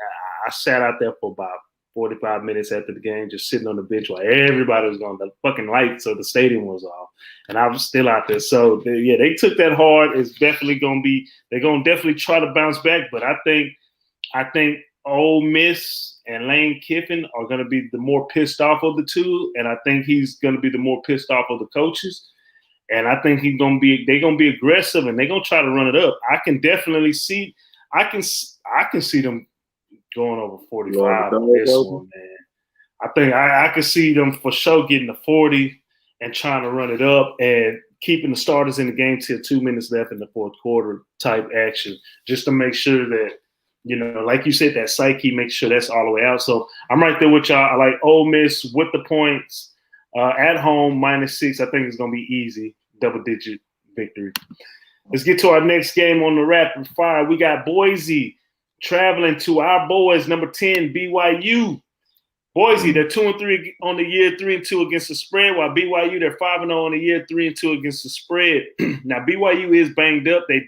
I sat out there for about 45 minutes after the game, just sitting on the bench while everybody was going. The fucking lights of the stadium was off, and I was still out there. So they took that hard. It's definitely going to be. They're going to definitely try to bounce back. But I think Ole Miss and Lane Kiffin are going to be the more pissed off of the two, and I think he's going to be the more pissed off of the coaches. And I think they're going to be aggressive, and they're going to try to run it up. I can definitely see. I can see them going over 45 on this one, man. I think I could see them for sure getting to 40 and trying to run it up and keeping the starters in the game till 2 minutes left in the fourth quarter type action, just to make sure that, you know, like you said, that psyche, make sure that's all the way out. So I'm right there with y'all. I like Ole Miss with the points at home, -6. I think it's going to be easy, double-digit victory. Let's get to our next game on the rapid fire. We got Boise traveling to our boys, number 10, BYU. Boise, they're 2-3 on the year, 3-2 against the spread, while BYU, they're 5-0 on the year, 3-2 against the spread. Now, BYU is banged up. They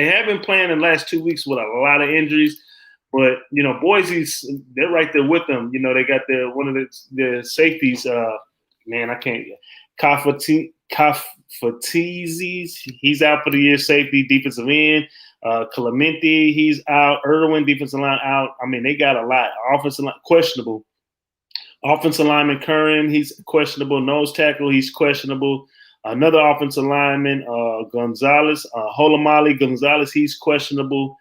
have been playing in the last 2 weeks with a lot of injuries, but, you know, Boise's, they're right there with them. You know, they got one of the safeties, Kafatizis, he's out for the year, safety, defensive end. Clemente, he's out. Irwin, defensive line, out. I mean, they got a lot. Offensive line, questionable. Offensive lineman, Curran, he's questionable. Nose tackle, he's questionable. Another offensive lineman, Gonzalez, Holomali Gonzalez, he's questionable.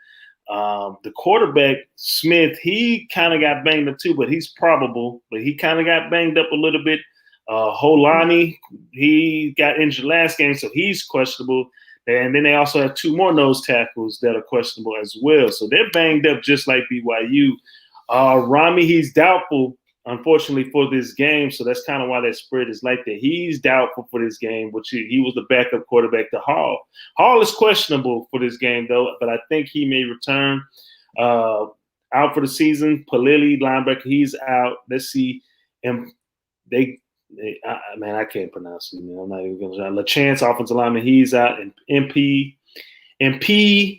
The quarterback, Smith, he kind of got banged up too, but he's probable. But he kind of got banged up a little bit. Holani, he got injured last game, so he's questionable. And then they also have 2 more nose tackles that are questionable as well. So they're banged up just like BYU. Rami, he's doubtful, unfortunately, for this game. So that's kind of why that spread is like that. He's doubtful for this game, which he was the backup quarterback to Hall. Hall is questionable for this game, though, but I think he may return out for the season. Palili, linebacker, he's out. Let's see. And I can't pronounce it. I'm not even going to try. LaChance, offensive lineman, he's out. And MP,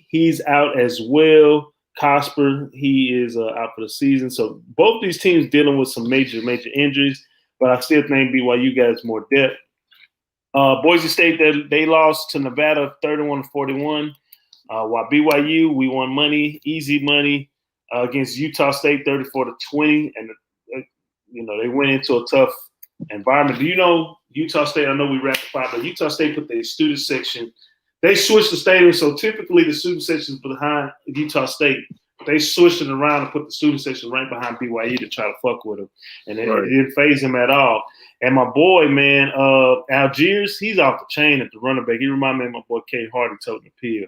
he's out as well. Cosper, he is out for the season. So both these teams dealing with some major injuries, but I still think BYU got more depth. Boise State, they lost to Nevada 31-41. While BYU, we won money, easy money, against Utah State 34-20. And, they went into a tough environment. Do you know Utah State? I know we rapid fire, but Utah State put their student section. They switched the stadium, so typically the student section is behind Utah State. They switched it around and put the student section right behind BYU to try to fuck with them, and it didn't faze him at all. And my boy, man, Algiers, he's off the chain at the running back. He reminded me of my boy K. Hardy toting the pill,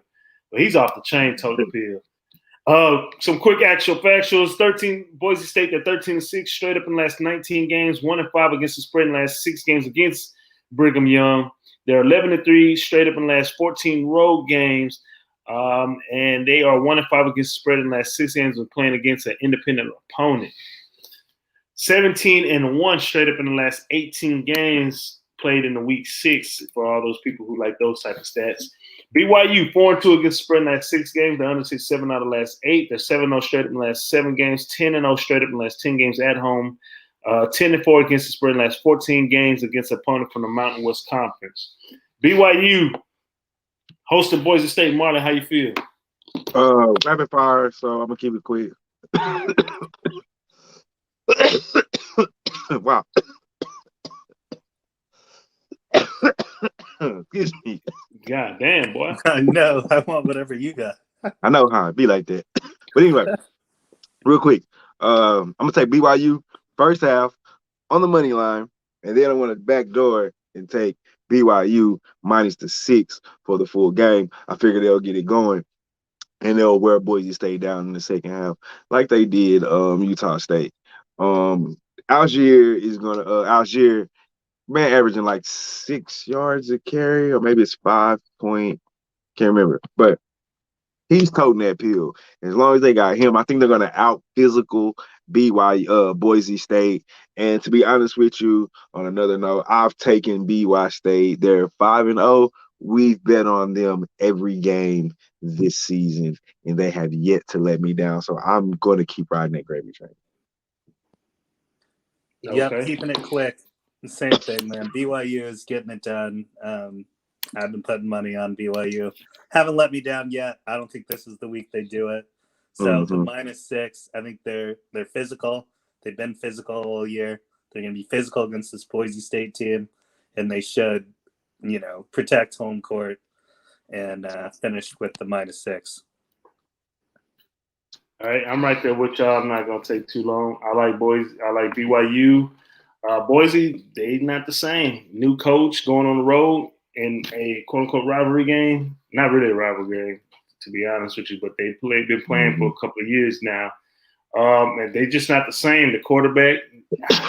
but he's off the chain toting the pill. Some quick factuals. Boise State, they're 13-6 straight up in the last 19 games, 1-5 against the spread in the last 6 games against Brigham Young. They're 11-3 straight up in the last 14 road games, and they are 1-5 against the spread in the last 6 games when playing against an independent opponent. 17-1 straight up in the last 18 games played in the week 6 for all those people who like those type of stats. BYU 4-2 against the spread in the last 6 games. They're under 7 out of the last 8. They're 7-0 straight up in the last 7 games. 10-0 straight up in the last 10 games at home. 10-4 against the spread in the last 14 games against an opponent from the Mountain West Conference. BYU hosting Boise State. Marley, how you feel? Rapid fire, so I'm gonna keep it quick. Wow. Excuse me. God damn, boy. I know. I want whatever you got. I know how it be like that. But anyway, real quick, I'm gonna take BYU first half on the money line, and then I want to backdoor and take BYU -6 for the full game. I figure they'll get it going, and they'll wear Boise State down in the second half, like they did Utah State. Algier, man, averaging like 6 yards a carry, or maybe it's 5 point, can't remember, but he's toting that pill. As long as they got him, I think they're gonna out physical Boise State. And to be honest with you, on another note, I've taken BY State. They're 5-0. We've bet on them every game this season, and they have yet to let me down. So I'm going to keep riding that gravy train. Yep, Okay. keeping it quick. The same thing, man. BYU is getting it done. I've been putting money on BYU. Haven't let me down yet. I don't think this is the week they do it. So the -6, I think they're physical. They've been physical all year. They're going to be physical against this Boise State team, and they should, protect home court and finish with the -6. All right, I'm right there with y'all. I'm not going to take too long. I like BYU. Boise, they not the same. New coach going on the road in a quote-unquote rivalry game. Not really a rivalry game, to be honest with you, but they've been playing for a couple of years now. And they just not the same. The quarterback,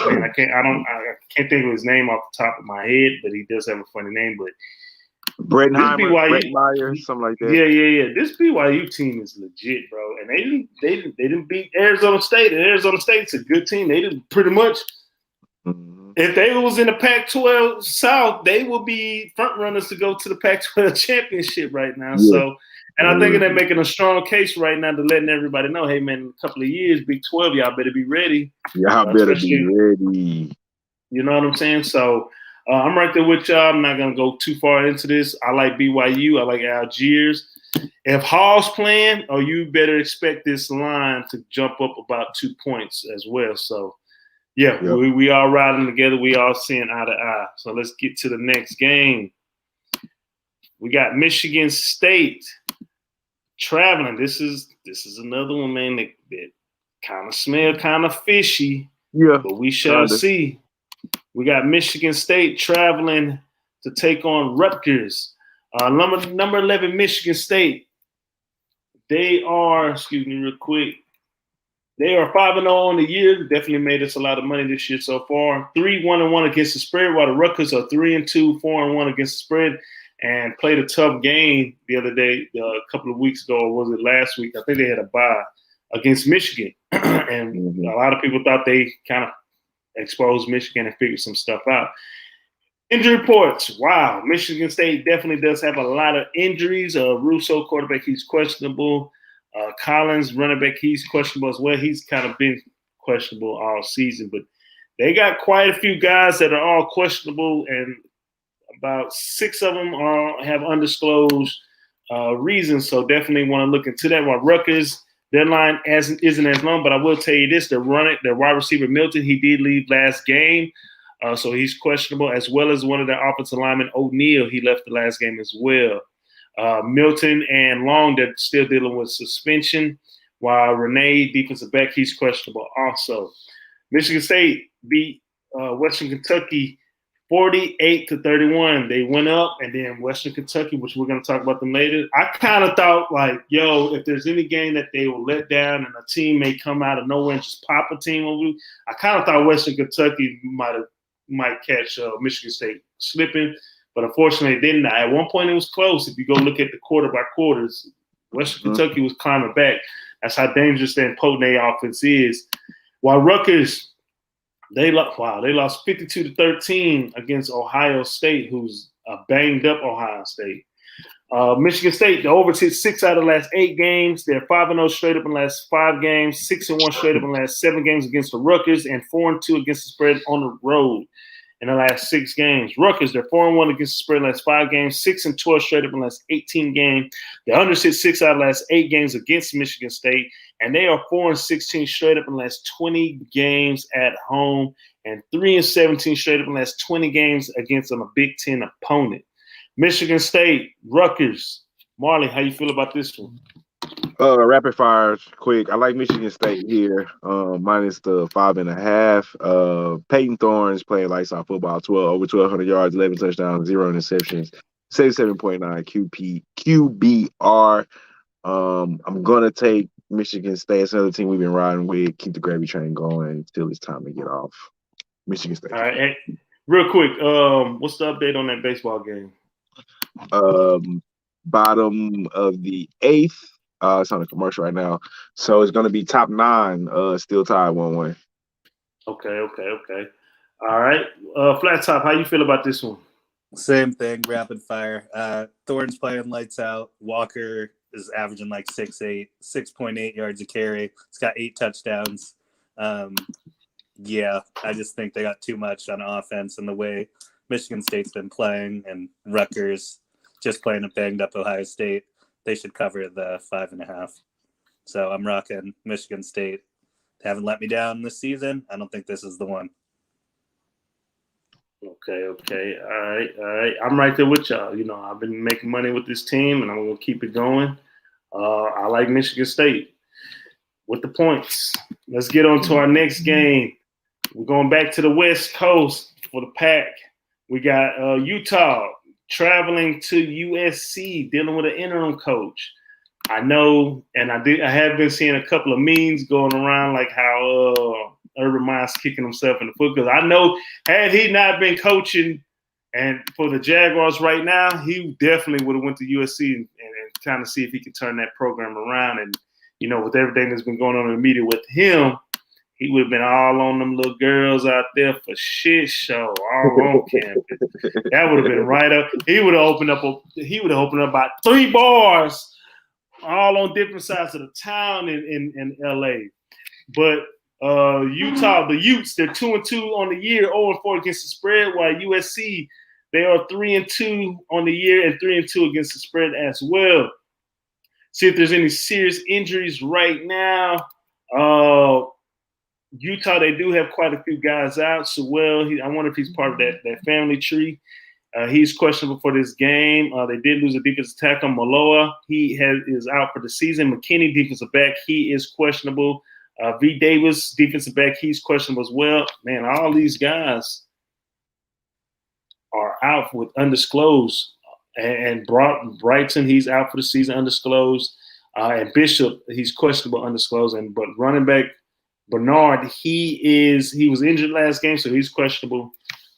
man, I can't think of his name off the top of my head, but he does have a funny name. But Brett Meyer, something like that. Yeah. This BYU team is legit, bro. And they didn't beat Arizona State. And Arizona State's a good team. They didn't pretty much. If they was in the Pac-12 South, they would be front runners to go to the Pac-12 championship right now. Yeah. So, and I think they're making a strong case right now to letting everybody know, hey man, in a couple of years, Big 12, y'all better be ready. Y'all better be ready. You know what I'm saying? So I'm right there with y'all. I'm not gonna go too far into this. I like BYU. I like Algiers. If Hall's playing, you better expect this line to jump up about 2 points as well. So. Yeah, yep. we all riding together. We all seeing eye to eye. So let's get to the next game. We got Michigan State traveling. This is another one, man, that kind of smell kind of fishy. Yeah, but we shall see. We got Michigan State traveling to take on Rutgers. Number 11, Michigan State. They are, excuse me real quick. They are 5-0 on the year. Definitely made us a lot of money this year so far. 3-1-1 against the spread, while the Rutgers are 3-2, 4-1 against the spread, and played a tough game the other day, a couple of weeks ago, or was it last week? I think they had a bye against Michigan. And a lot of people thought they kind of exposed Michigan and figured some stuff out. Injury reports. Wow. Michigan State definitely does have a lot of injuries. Russo, quarterback, he's questionable. Collins, running back, he's questionable as well. He's kind of been questionable all season, but they got quite a few guys that are all questionable, and about 6 of them have undisclosed reasons. So definitely want to look into that. While Rutgers, their line isn't as long, but I will tell you this: their wide receiver Milton, he did leave last game, so he's questionable, as well as one of their offensive linemen, O'Neal. He left the last game as well. Milton and Long, they're still dealing with suspension, while Renee, defensive back, he's questionable also. Michigan State beat Western Kentucky 48-31. They went up, and then Western Kentucky, which we're going to talk about them later, I kind of thought, like, if there's any game that they will let down and a team may come out of nowhere and just pop a team over you, I kind of thought Western Kentucky might catch Michigan State slipping. But unfortunately, it didn't. At one point, it was close. If you go look at the quarter by quarters, Western Kentucky was climbing back. That's how dangerous and potent their offense is. While Rutgers, they lost 52-13 against Ohio State, who's a banged-up Ohio State. Michigan State, the overs hit 6 out of the last 8 games. They're 5-0 straight up in the last 5 games, 6-1 straight up in the last 7 games against the Rutgers, and 4-2 against the spread on the road. In the last 6 games. Rutgers, they're 4-1 against the spread in the last 5 games, 6-12 straight up in the last 18 games. The unders hit 6 out of the last 8 games against Michigan State, and they are 4-16 straight up in the last 20 games at home. and 3-17 straight up in the last 20 games against a Big Ten opponent. Michigan State, Rutgers. Marley, how you feel about this one? Rapid fire, quick. I like Michigan State here, minus the 5.5. Peyton Thorne's playing lights out football, over 1,200 yards, 11 touchdowns, 0 interceptions, 77.9 QBR. I'm gonna take Michigan State. It's another team we've been riding with. Keep the gravy train going until it's time to get off. Michigan State. All right, hey, real quick. What's the update on that baseball game? Bottom of the 8th. It's on a commercial right now, so it's gonna be top 9. Still tied 1-1. Okay. All right. Flat Top, how you feel about this one? Same thing, rapid fire. Thorne's playing lights out. Walker is averaging like 6'8", 6.8 yards a carry. He's got 8 touchdowns. Yeah, I just think they got too much on offense, and the way Michigan State's been playing, and Rutgers just playing a banged up Ohio State, they should cover the 5.5. So I'm rocking Michigan State. They haven't let me down this season. I don't think this is the one. Okay. All right. I'm right there with y'all. You know, I've been making money with this team, and I'm going to keep it going. I like Michigan State with the points. Let's get on to our next game. We're going back to the West Coast for the Pac. We got Utah traveling to USC, dealing with an interim coach. I know, and I have been seeing a couple of memes going around like how Urban Meyer's kicking himself in the foot, because I know had he not been coaching and for the Jaguars right now, he definitely would have went to USC and kind of see if he could turn that program around. And, you know, with everything that's been going on in the media with him, he would have been all on them little girls out there for shit show all on campus. That would have been right up. He would have opened up about 3 bars all on different sides of the town in LA. But Utah, the Utes, they're 2-2 on the year, 0-4 against the spread, while USC, they are 3-2 on the year and 3-2 against the spread as well. See if there's any serious injuries right now. Utah, they do have quite a few guys out. Sewell, I wonder if he's part of that family tree. He's questionable for this game. They did lose a defensive tackle, Maloa. He is out for the season. McKinney, defensive back, he is questionable. V. Davis, defensive back, he's questionable as well. Man, all these guys are out with undisclosed. And Brighton, he's out for the season, undisclosed. And Bishop, he's questionable, undisclosed. But running back Bernard, he was injured last game, so he's questionable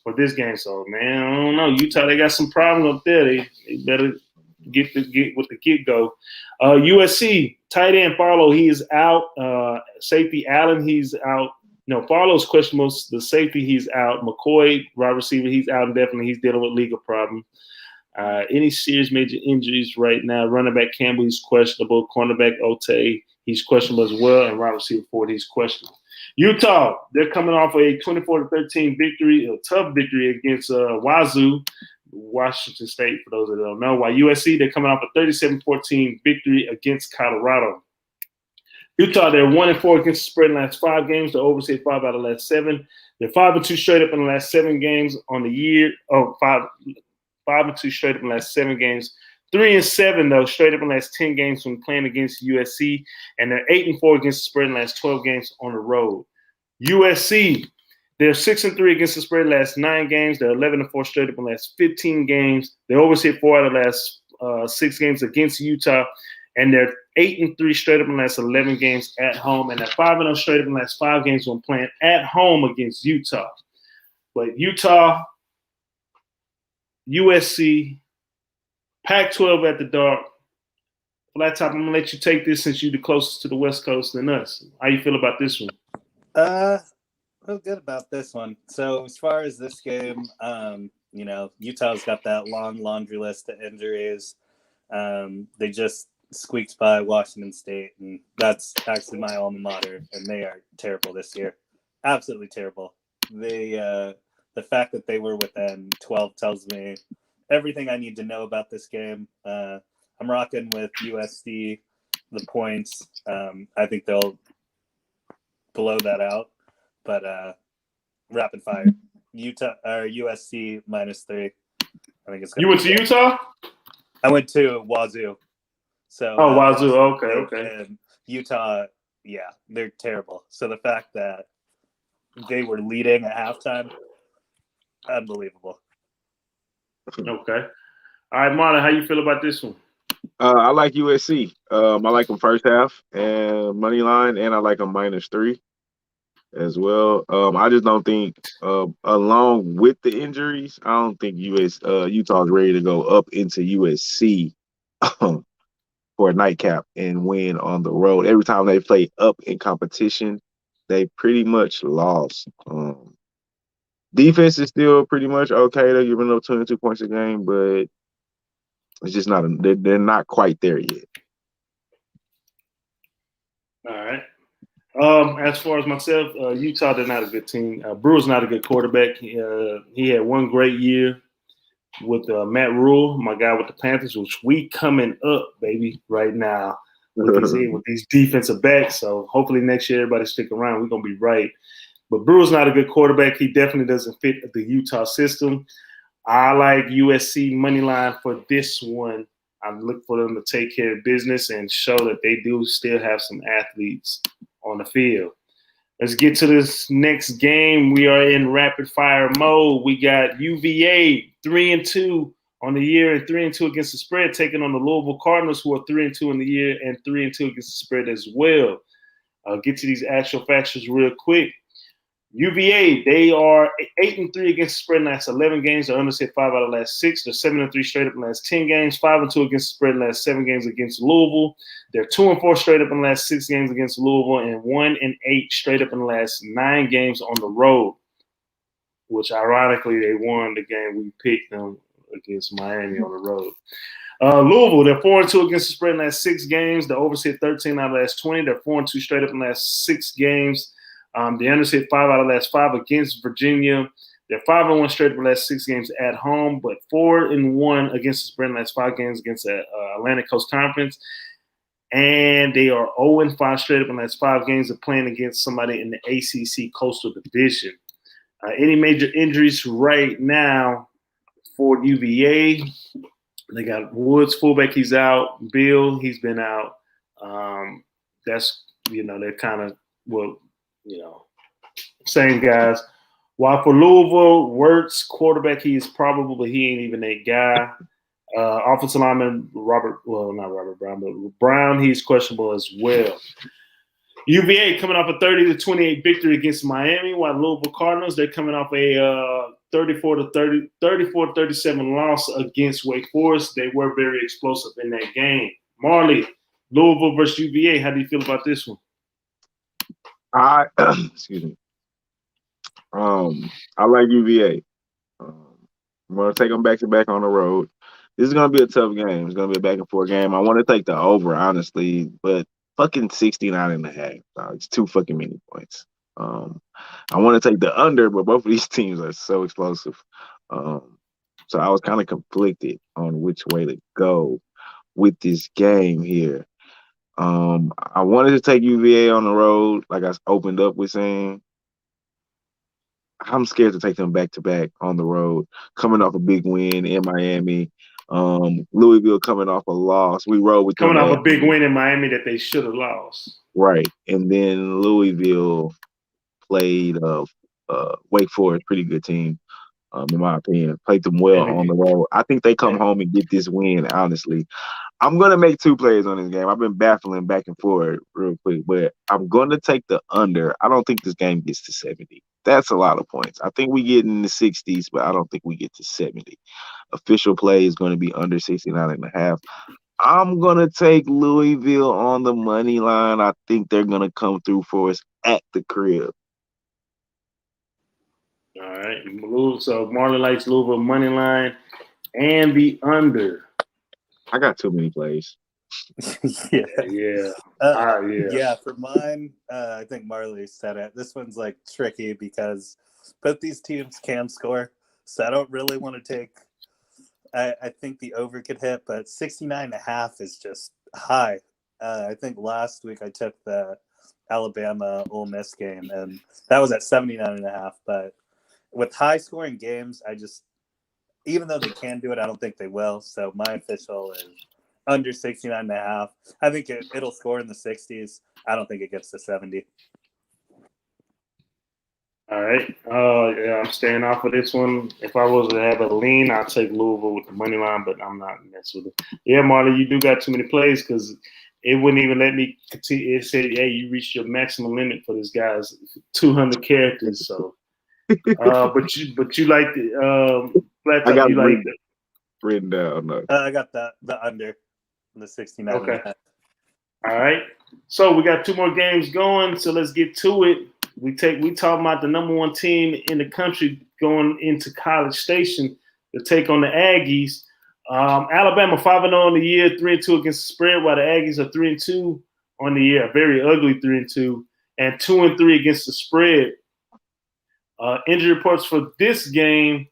for this game. So, man, I don't know. Utah, they got some problems up there. They better get with the get-go. USC, tight end Farlow, he is out. Safety Allen, he's out. No, Farlow's questionable. The safety, he's out. McCoy, wide receiver, he's out indefinitely. He's dealing with legal problems. Any serious major injuries right now? Running back Campbell, he's questionable. Cornerback Otay, he's questionable as well. And wide receiver Ford, he's questionable. Utah, they're coming off a 24-13 victory, a tough victory against Wazoo, Washington State, for those that don't know. While USC, they're coming off a 37-14 victory against Colorado. Utah, they're 1-4 against the spread in the last 5 games. They're overseas 5 out of the last 7. They're 5-2 straight up in the last 7 games on the year. 5-2 straight up in the last 7 games. 3-7 though straight up in the last 10 games when playing against USC, and they're 8-4 against the spread in the last 12 games on the road. USC, they're 6-3 against the spread in the last 9 games. They're 11-4 straight up in the last 15 games. They overseas 4 out of the last 6 games against Utah, and they're 8-3 straight up in the last 11 games at home, and they're 5-0 straight up in the last 5 games when playing at home against Utah. But Utah, USC, Pac-12 at the dark. Flat Top, I'm going to let you take this since you're the closest to the West Coast than us. How you feel about this one? Feel good about this one. So as far as this game, Utah's got that long laundry list of injuries. They just squeaked by Washington State, and that's actually my alma mater, and they are terrible this year. Absolutely terrible. The fact that they were within 12 tells me everything I need to know about this game. I'm rocking with USC, the points. I think they'll blow that out. But rapid fire. Utah or USC -3. I think it's. You went to Utah? I went to Wazoo. So. Oh, Wazoo. Okay. And Utah, yeah, they're terrible. So the fact that they were leading at halftime, unbelievable. Okay. All right, Marley, how you feel about this one? I like USC. I like them first half and money line, and I like them -3 as well. I just don't think, along with the injuries, I don't think Utah's ready to go up into USC for a nightcap and win on the road. Every time they play up in competition, they pretty much lost. Defense is still pretty much okay. They're giving up 22 points a game, but it's just not. They're not quite there yet. All right. As far as myself, Utah, they're not a good team. Brewer's not a good quarterback. He had one great year with Matt Rule, my guy with the Panthers, which we coming up, baby, right now with these defensive backs. So hopefully next year everybody stick around. We're going to be right. But Brewer's not a good quarterback. He definitely doesn't fit the Utah system. I like USC money line for this one. I look for them to take care of business and show that they do still have some athletes on the field. Let's get to this next game. We are in rapid fire mode. We got UVA 3-2 on the year and 3-2 against the spread, taking on the Louisville Cardinals, who are 3-2 in the year and 3-2 against the spread as well. I'll get to these actual factors real quick. UVA, they are 8-3 against the spread in the last 11 games. They're underset 5 out of the last 6. They're 7-3 straight up in the last 10 games. 5-2 against the spread in the last 7 games against Louisville. They're 2-4 straight up in the last 6 games against Louisville, and 1-8 straight up in the last 9 games on the road. Which ironically, they won the game we picked them against Miami on the road. Louisville, they're 4-2 against the spread in the last 6 games. They're overset 13 out of the last 20. They're 4-2 straight up in the last 6 games. They underset 5 out of the last 5 against Virginia. They're 5-1 straight up in the last 6 games at home, but 4-1 against the spread in the last 5 games against the Atlantic Coast Conference. And they are 0-5 straight up in the last 5 games of playing against somebody in the ACC Coastal Division. Any major injuries right now for UVA? They got Woods, fullback, he's out. Bill, he's been out. They're kind of, same guys. While for Louisville, Wirtz, quarterback, he ain't even a guy. Offensive lineman, not Robert Brown, but Brown, he's questionable as well. UVA coming off a 30-28 victory against Miami, while Louisville Cardinals, they're coming off a 34-37 loss against Wake Forest. They were very explosive in that game. Marley, Louisville versus UVA, how do you feel about this one? Excuse me. I like UVA. I'm going to take them back-to-back on the road. This is going to be a tough game. It's going to be a back-and-forth game. I want to take the over, honestly, but fucking 69.5. It's too fucking many points. I want to take the under, but both of these teams are so explosive. So I was kind of conflicted on which way to go with this game here. I wanted to take UVA on the road, like I opened up with saying. I'm scared to take them back-to-back on the road, coming off a big win in Miami. Louisville coming off a loss. We rode with coming off a big win in Miami that they should have lost. Right. And then Louisville played Wake Forest, pretty good team, in my opinion. Played them well on the road. I think they come home and get this win, honestly. I'm going to make 2 plays on this game. I've been baffling back and forth real quick, but I'm going to take the under. I don't think this game gets to 70. That's a lot of points. I think we get in the 60s, but I don't think we get to 70. Official play is going to be under 69.5. I'm going to take Louisville on the money line. I think they're going to come through for us at the crib. All right. So Marley likes Louisville money line and the under. I got too many plays. Yeah. For mine, I think Marley said it. This one's like tricky because both these teams can score, so I don't really want to take. I think the over could hit, but 69.5 is just high. I think last week I took the Alabama Ole Miss game, and that was at 79.5. But with high scoring games, even though they can do it, I don't think they will. So my official is under 69.5. I think it'll score in the 60s. I don't think it gets to 70. All right. Yeah, I'm staying off of this one. If I was to have a lean, I'd take Louisville with the money line, but I'm not messing with it. Yeah, Marley, you do got too many plays because it wouldn't even let me continue. It said, "Hey, you reached your maximum limit for this guy's 200 characters." So, but you like the flat I top. got You like the written down. No. I got the under the 69. okay. All right. So we got two more games going. So let's get to it. We talking about the number one team in the country going into College Station to take on the Aggies. Alabama 5-0 on the year, 3-2 against the spread, while the Aggies are 3-2 on the year, a very ugly 3-2, and 2-3 against the spread. Injury reports for this game,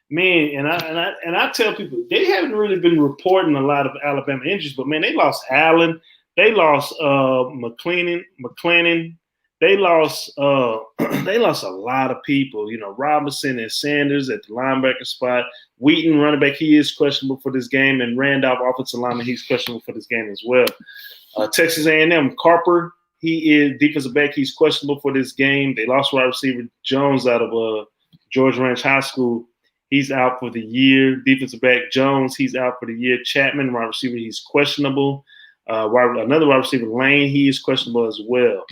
man, and I tell people they haven't really been reporting a lot of Alabama injuries, but man, they lost Allen, they lost McClellan. They lost they lost a lot of people. You know, Robinson and Sanders at the linebacker spot. Wheaton, running back, he is questionable for this game, and Randolph, offensive lineman, he's questionable for this game as well. Texas A&M, Carper, he is defensive back. He's questionable for this game. They lost wide receiver Jones out of George Ranch High School. He's out for the year. Defensive back Jones, he's out for the year. Chapman, wide receiver, he's questionable. Another wide receiver, Lane, he is questionable as well.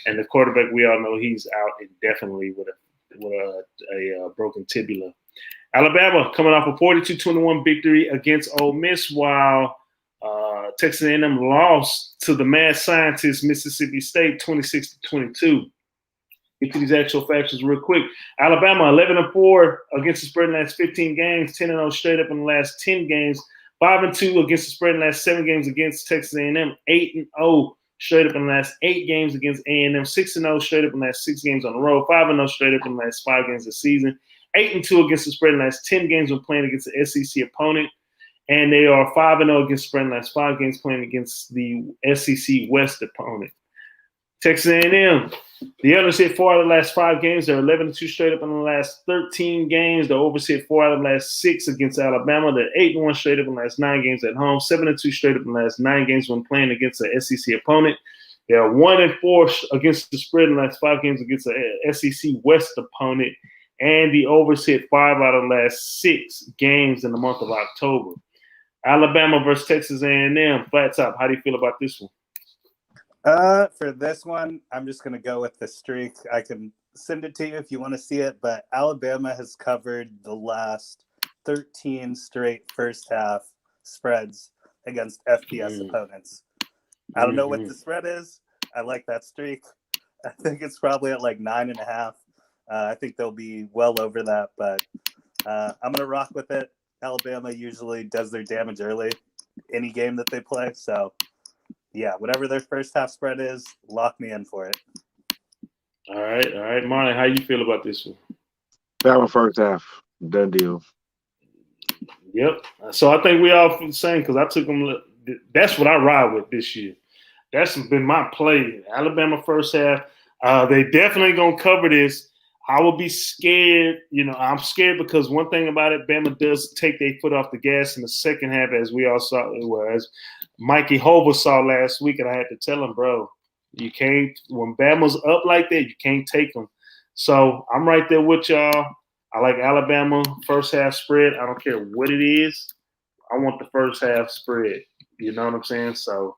And the quarterback, we all know he's out indefinitely with a broken tibia. Alabama coming off a 42-21 victory against Ole Miss, while Texas A&M lost to the mad scientist Mississippi State 26-22. Get to these actual factions real quick. Alabama 11-4 against the spread in the last 15 games, 10-0 straight up in the last 10 games, 5-2 against the spread in the last 7 games against Texas A&M, 8-0 straight up in the last 8 games against A&M, 6-0 straight up in the last 6 games on the road, 5-0 straight up in the last 5 games this season, 8-2 against the spread in the last 10 games when playing against the SEC opponent, and they are 5-0 against the spread in the last 5 games playing against the SEC West opponent. Texas A&M, the others hit 4 out of the last 5 games. They're 11-2 straight up in the last 13 games. The overs hit 4 out of the last 6 against Alabama. They're 8-1 straight up in the last 9 games at home. 7-2 straight up in the last 9 games when playing against the SEC opponent. They are 1-4 against the spread in the last 5 games against the SEC West opponent. And the overs hit 5 out of the last 6 games in the month of October. Alabama versus Texas A&M. Flat top, how do you feel about this one? For this one, I'm just going to go with the streak. I can send it to you if you want to see it, but Alabama has covered the last 13 straight first half spreads against FBS opponents. I don't know what the spread is. I like that streak. I think it's probably at like 9.5. I think they'll be well over that, but I'm going to rock with it. Alabama usually does their damage early, any game that they play, so yeah, whatever their first half spread is, lock me in for it. All right, Marley, how you feel about this one? That one first half, done deal. Yep. So I think we all feel the same because I took them. That's what I ride with this year. That's been my play. Alabama first half. They definitely gonna cover this. I will be scared. You know, I'm scared because one thing about it, Bama does take their foot off the gas in the second half, as we all saw. As Mikey Hova saw last week, and I had to tell him, bro, you can't. When Bama's up like that, you can't take them. So I'm right there with y'all. I like Alabama first half spread. I don't care what it is. I want the first half spread. You know what I'm saying? So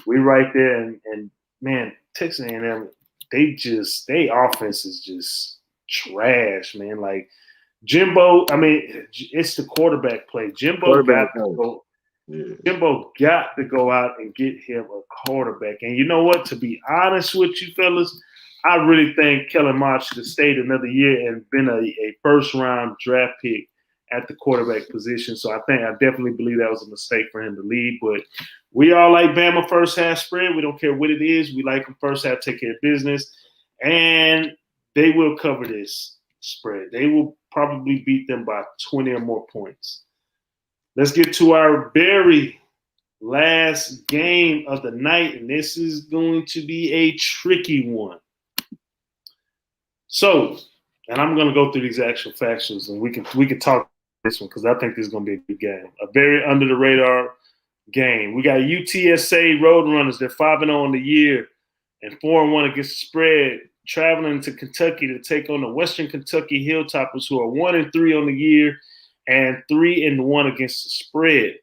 we right there, and man, Texas A&M, they offense is just trash, man. Like Jimbo, I mean, it's the quarterback play. Jimbo got to go out and get him a quarterback. And you know what? To be honest with you, fellas, I really think Kellen Mond should have stayed another year and been a first-round draft pick at the quarterback position. So I definitely believe that was a mistake for him to leave. But we all like Bama first half spread. We don't care what it is. We like them first half, take care of business. And they will cover this spread. They will probably beat them by 20 or more points. Let's get to our very last game of the night, and this is going to be a tricky one. So, and I'm going to go through these actual factions, and we can talk this one because I think this is going to be a good game. A very under the radar game. We got UTSA Roadrunners. They're 5-0 on the year and 4-1 against the spread, traveling to Kentucky to take on the Western Kentucky Hilltoppers, who are 1-3 on the year and 3-1 against the spread.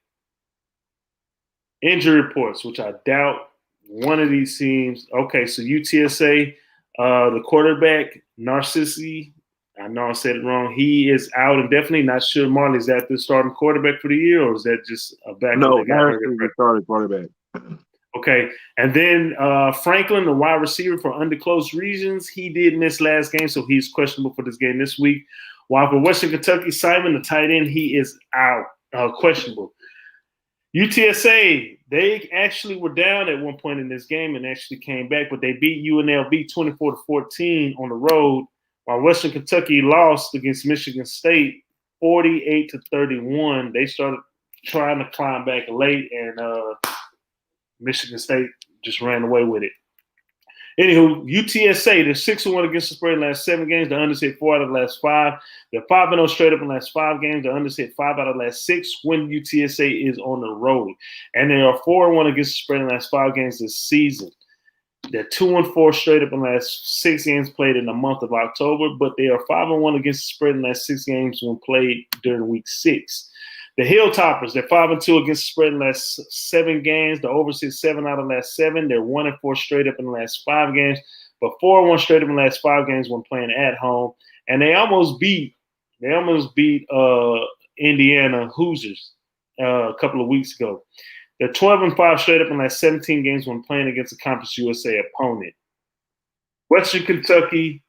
Injury reports, which I doubt one of these teams. Okay, so UTSA, the quarterback, Narcissi, I know I said it wrong. He is out and definitely not sure. Marley, is that the starting quarterback for the year, or is that just a backup? No, Narcissi is the starting quarterback. Okay, and then Franklin, the wide receiver for undisclosed reasons, he did miss last game, so he's questionable for this game this week. While for Western Kentucky, Simon, the tight end, he is out, questionable. UTSA, they actually were down at one point in this game and actually came back, but they beat UNLV 24-14 on the road, while Western Kentucky lost against Michigan State 48-31. They started trying to climb back late, and Michigan State just ran away with it. Anywho, UTSA, they're 6-1 against the spread in the last 7 games. The unders hit 4 out of the last 5. They're 5-0 straight up in the last 5 games. The unders hit 5 out of the last 6 when UTSA is on the road. And they are 4-1 against the spread in the last 5 games this season. They're 2-4 straight up in the last 6 games played in the month of October, but they are 5-1 against the spread in the last 6 games when played during week 6. The Hilltoppers, they're 5-2 against the spread in the last 7 games. The overs hit 7 out of the last 7. They're 1-4 straight up in the last 5 games, but 4-1 straight up in the last 5 games when playing at home. And they almost beat Indiana Hoosiers a couple of weeks ago. They're 12-5 straight up in the last 17 games when playing against a Conference USA opponent. Western Kentucky,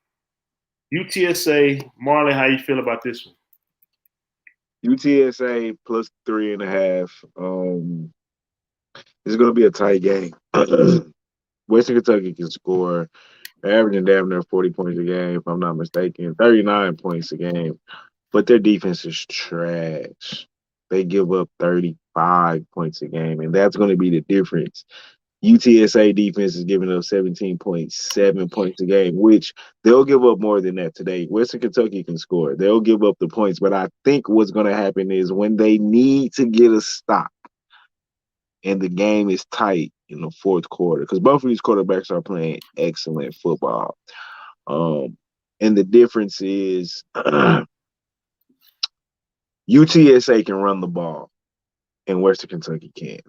UTSA, Marley, how you feel about this one? UTSA plus 3.5. It's going to be a tight game. Western Kentucky can score. They're averaging damn near 40 points a game, if I'm not mistaken, 39 points a game. But their defense is trash. They give up 35 points a game, and that's going to be the difference. UTSA defense is giving up 17.7 points a game, which they'll give up more than that today. Western Kentucky can score. They'll give up the points, but I think what's going to happen is when they need to get a stop and the game is tight in the fourth quarter, because both of these quarterbacks are playing excellent football. And the difference is UTSA can run the ball and Western Kentucky can't.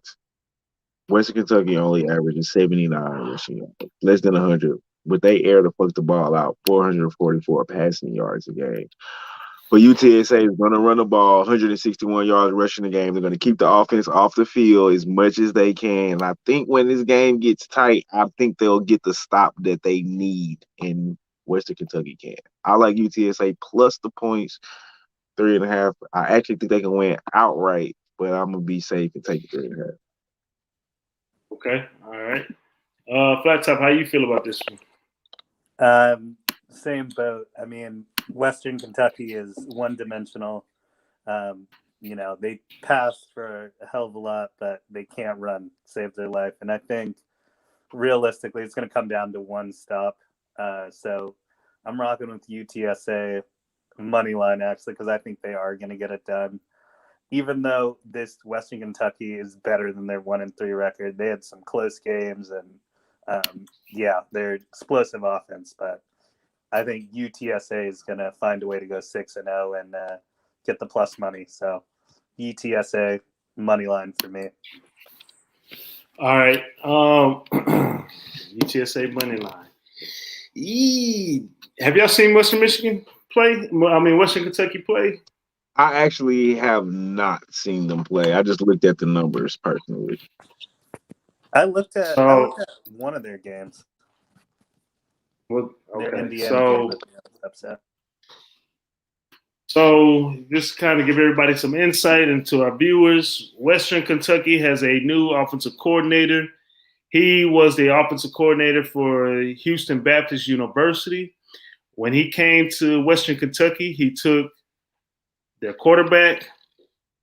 Western Kentucky only averages 79 rushing yards, less than 100, but they air the fuck the ball out, 444 passing yards a game. But UTSA is going to run the ball, 161 yards rushing the game. They're going to keep the offense off the field as much as they can. And I think when this game gets tight, I think they'll get the stop that they need, and Western Kentucky can. I like UTSA plus the points, 3.5. I actually think they can win outright, but I'm going to be safe and take the 3.5. Okay, all right. Flat Top, how you feel about this one? Same boat. I mean, Western Kentucky is one-dimensional. They pass for a hell of a lot, but they can't run, save their life. And I think realistically, it's going to come down to one stop. So I'm rocking with UTSA money line, actually, because I think they are going to get it done. Even though this Western Kentucky is better than their 1-3 record, they had some close games, and they're explosive offense. But I think UTSA is going to find a way to go 6-0 and get the plus money. So UTSA money line for me. All right, UTSA money line. Have y'all seen Western Michigan play? Western Kentucky play? I actually have not seen them play. I just looked at the numbers personally. I looked at one of their games. Well, okay. So just kind of give everybody some insight into our viewers. Western Kentucky has a new offensive coordinator. He was the offensive coordinator for Houston Baptist University. When he came to Western Kentucky, he took their quarterback,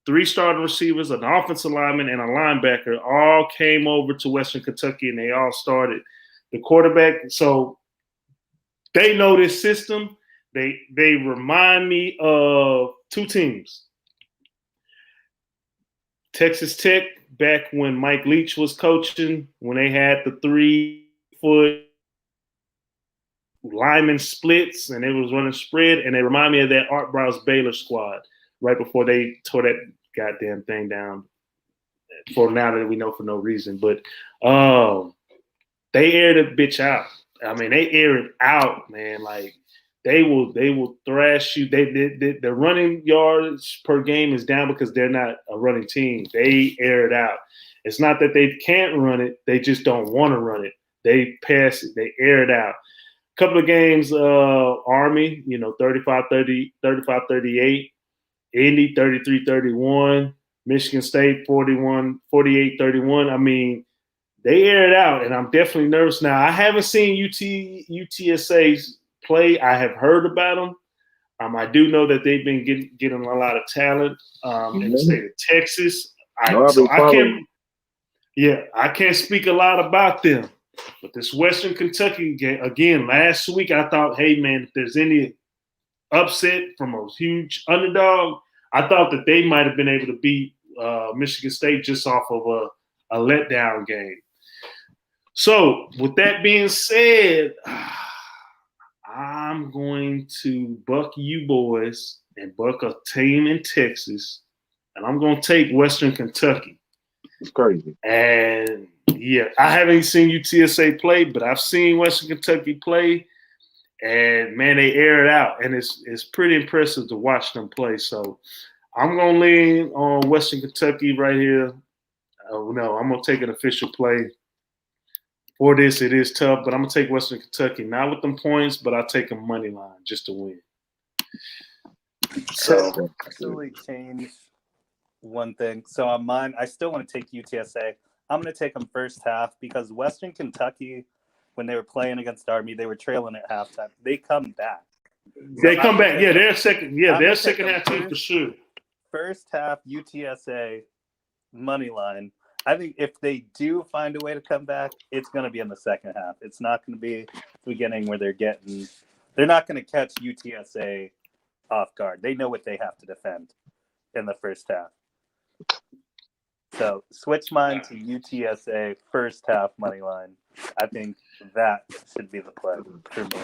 3 starting receivers, an offensive lineman, and a linebacker all came over to Western Kentucky, and they all started. The quarterback, so they know this system. They remind me of two teams. Texas Tech, back when Mike Leach was coaching, when they had the 3-foot lineman splits and it was running spread, and they remind me of that Art Browse Baylor squad right before they tore that goddamn thing down. For now that we know for no reason, but they air the bitch out. I mean, they air it out, man. Like they will thrash you. The running yards per game is down because they're not a running team. They air it out. It's not that they can't run it; they just don't want to run it. They pass it. They air it out. Couple of games, Army, 35-30, 35-38, Indy 33-31, Michigan State 48-31. I mean, they air it out, and I'm definitely nervous now. I haven't seen UTSA play. I have heard about them. I do know that they've been getting a lot of talent in the state of Texas. I can't speak a lot about them. But this Western Kentucky game, again, last week I thought, hey, man, if there's any upset from a huge underdog, I thought that they might have been able to beat Michigan State just off of a letdown game. So with that being said, I'm going to buck you boys and buck a team in Texas, and I'm going to take Western Kentucky. It's crazy. And yeah, I haven't seen UTSA play, but I've seen Western Kentucky play, and man, they air it out, and it's pretty impressive to watch them play. So I'm gonna lean on Western Kentucky right here. No, I'm gonna take an official play for this. It is tough, but I'm gonna take Western Kentucky, not with them points, but I'll take a money line just to win. So actually change one thing. So on mine, I still want to take UTSA. I'm going to take them first half because Western Kentucky, when they were playing against Army, they were trailing at halftime. They come back. They come back. Yeah, they're second. Yeah, they're second half team for sure. First half UTSA money line. I think if they do find a way to come back, it's going to be in the second half. It's not going to be the beginning where they're not going to catch UTSA off guard. They know what they have to defend in the first half. So switch mine to UTSA first half money line. I think that should be the play for me.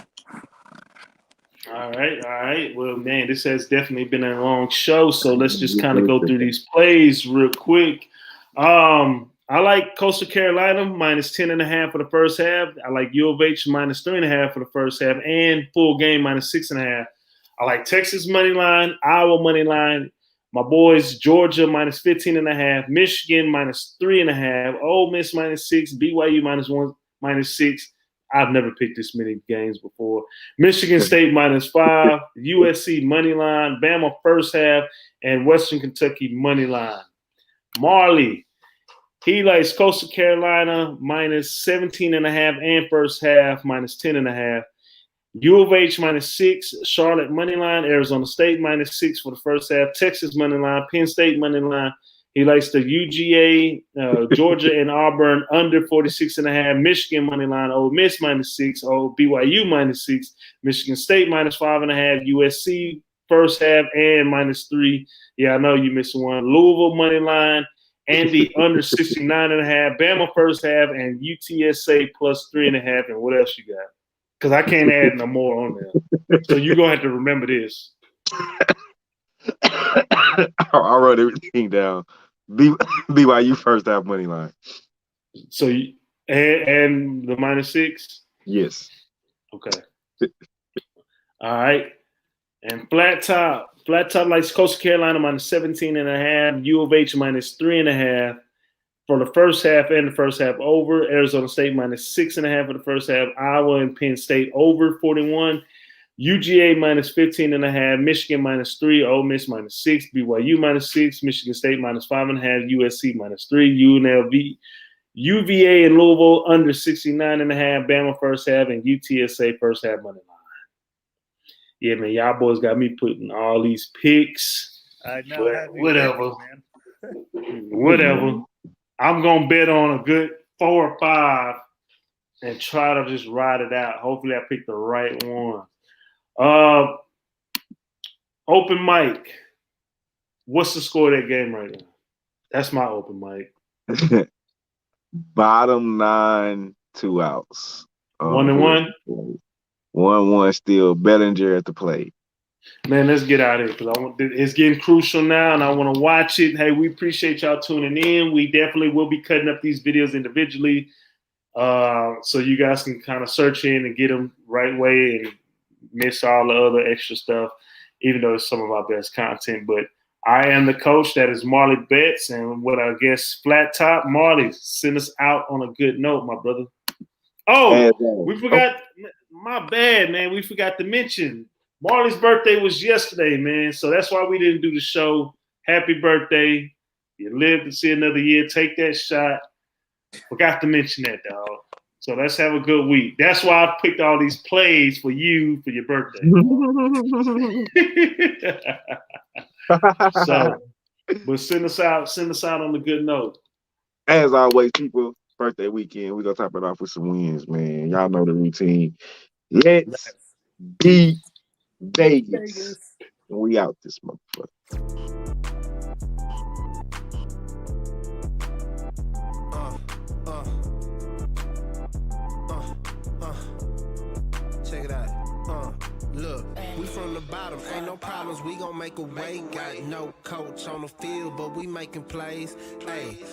All right. Well, man, this has definitely been a long show, so let's just kind of go through these plays real quick. I like Coastal Carolina minus 10.5 for the first half. I like U of H minus 3.5 for the first half, and full game minus 6.5. I like Texas money line, Iowa money line. My boys, Georgia minus 15.5, Michigan minus 3.5, Ole Miss minus 6, BYU minus 1, minus 6. I've never picked this many games before. Michigan State minus 5, USC money line, Bama first half, and Western Kentucky money line. Marley, he likes Coastal Carolina minus 17.5 and first half minus 10.5. U of H minus 6, Charlotte money line, Arizona State minus 6 for the first half, Texas money line, Penn State money line. He likes the UGA, Georgia and Auburn under 46.5, Michigan money line, Ole Miss minus 6, BYU minus 6, Michigan State minus 5.5, USC first half and minus 3. Yeah, I know you missed one. Louisville money line, and the under 69.5, Bama first half, and UTSA plus 3.5. And what else you got? Because I can't add no more on there. So you're going to have to remember this. I wrote everything down. BYU first half money line. So and the minus 6? Yes. Okay. All right. And flat top likes Coastal Carolina minus 17.5, U of H minus 3.5 for the first half and the first half over. Arizona State minus 6.5 for the first half. Iowa and Penn State over 41. UGA minus 15.5. Michigan minus 3. Ole Miss minus 6. BYU minus 6. Michigan State minus 5.5. USC minus 3. UNLV, UVA and Louisville under 69.5. Bama first half and UTSA first half money line. Yeah, man, y'all boys got me putting all these picks. I know. Whatever. Whatever. I'm going to bet on a good 4 or 5 and try to just ride it out. Hopefully I pick the right one. Open mic. What's the score of that game right now? That's my open mic. Bottom 9, 2 outs. 1-1. 1-1 still. Bellinger at the plate. Man, let's get out of here because it's getting crucial now, and I want to watch it. Hey, we appreciate y'all tuning in. We definitely will be cutting up these videos individually, so you guys can kind of search in and get them right way and miss all the other extra stuff, even though it's some of our best content. But I am the coach. That is Marley Betts, and what I guess Flat Top Marley, send us out on a good note, my brother. Oh, we forgot. My bad, man. We forgot to mention Marley's birthday was yesterday, man. So that's why we didn't do the show. Happy birthday. You live to see another year. Take that shot. Forgot to mention that, dog. So let's have a good week. That's why I picked all these plays for you for your birthday. So, but send us out on a good note. As always, people, birthday weekend, we're going to top it off with some wins, man. Y'all know the routine. Let's beat Vegas. We out this motherfucker. Check it out. Look, we from the bottom, ain't no problems, we gon' make a way. Got no coach on the field, but we making plays. Hey.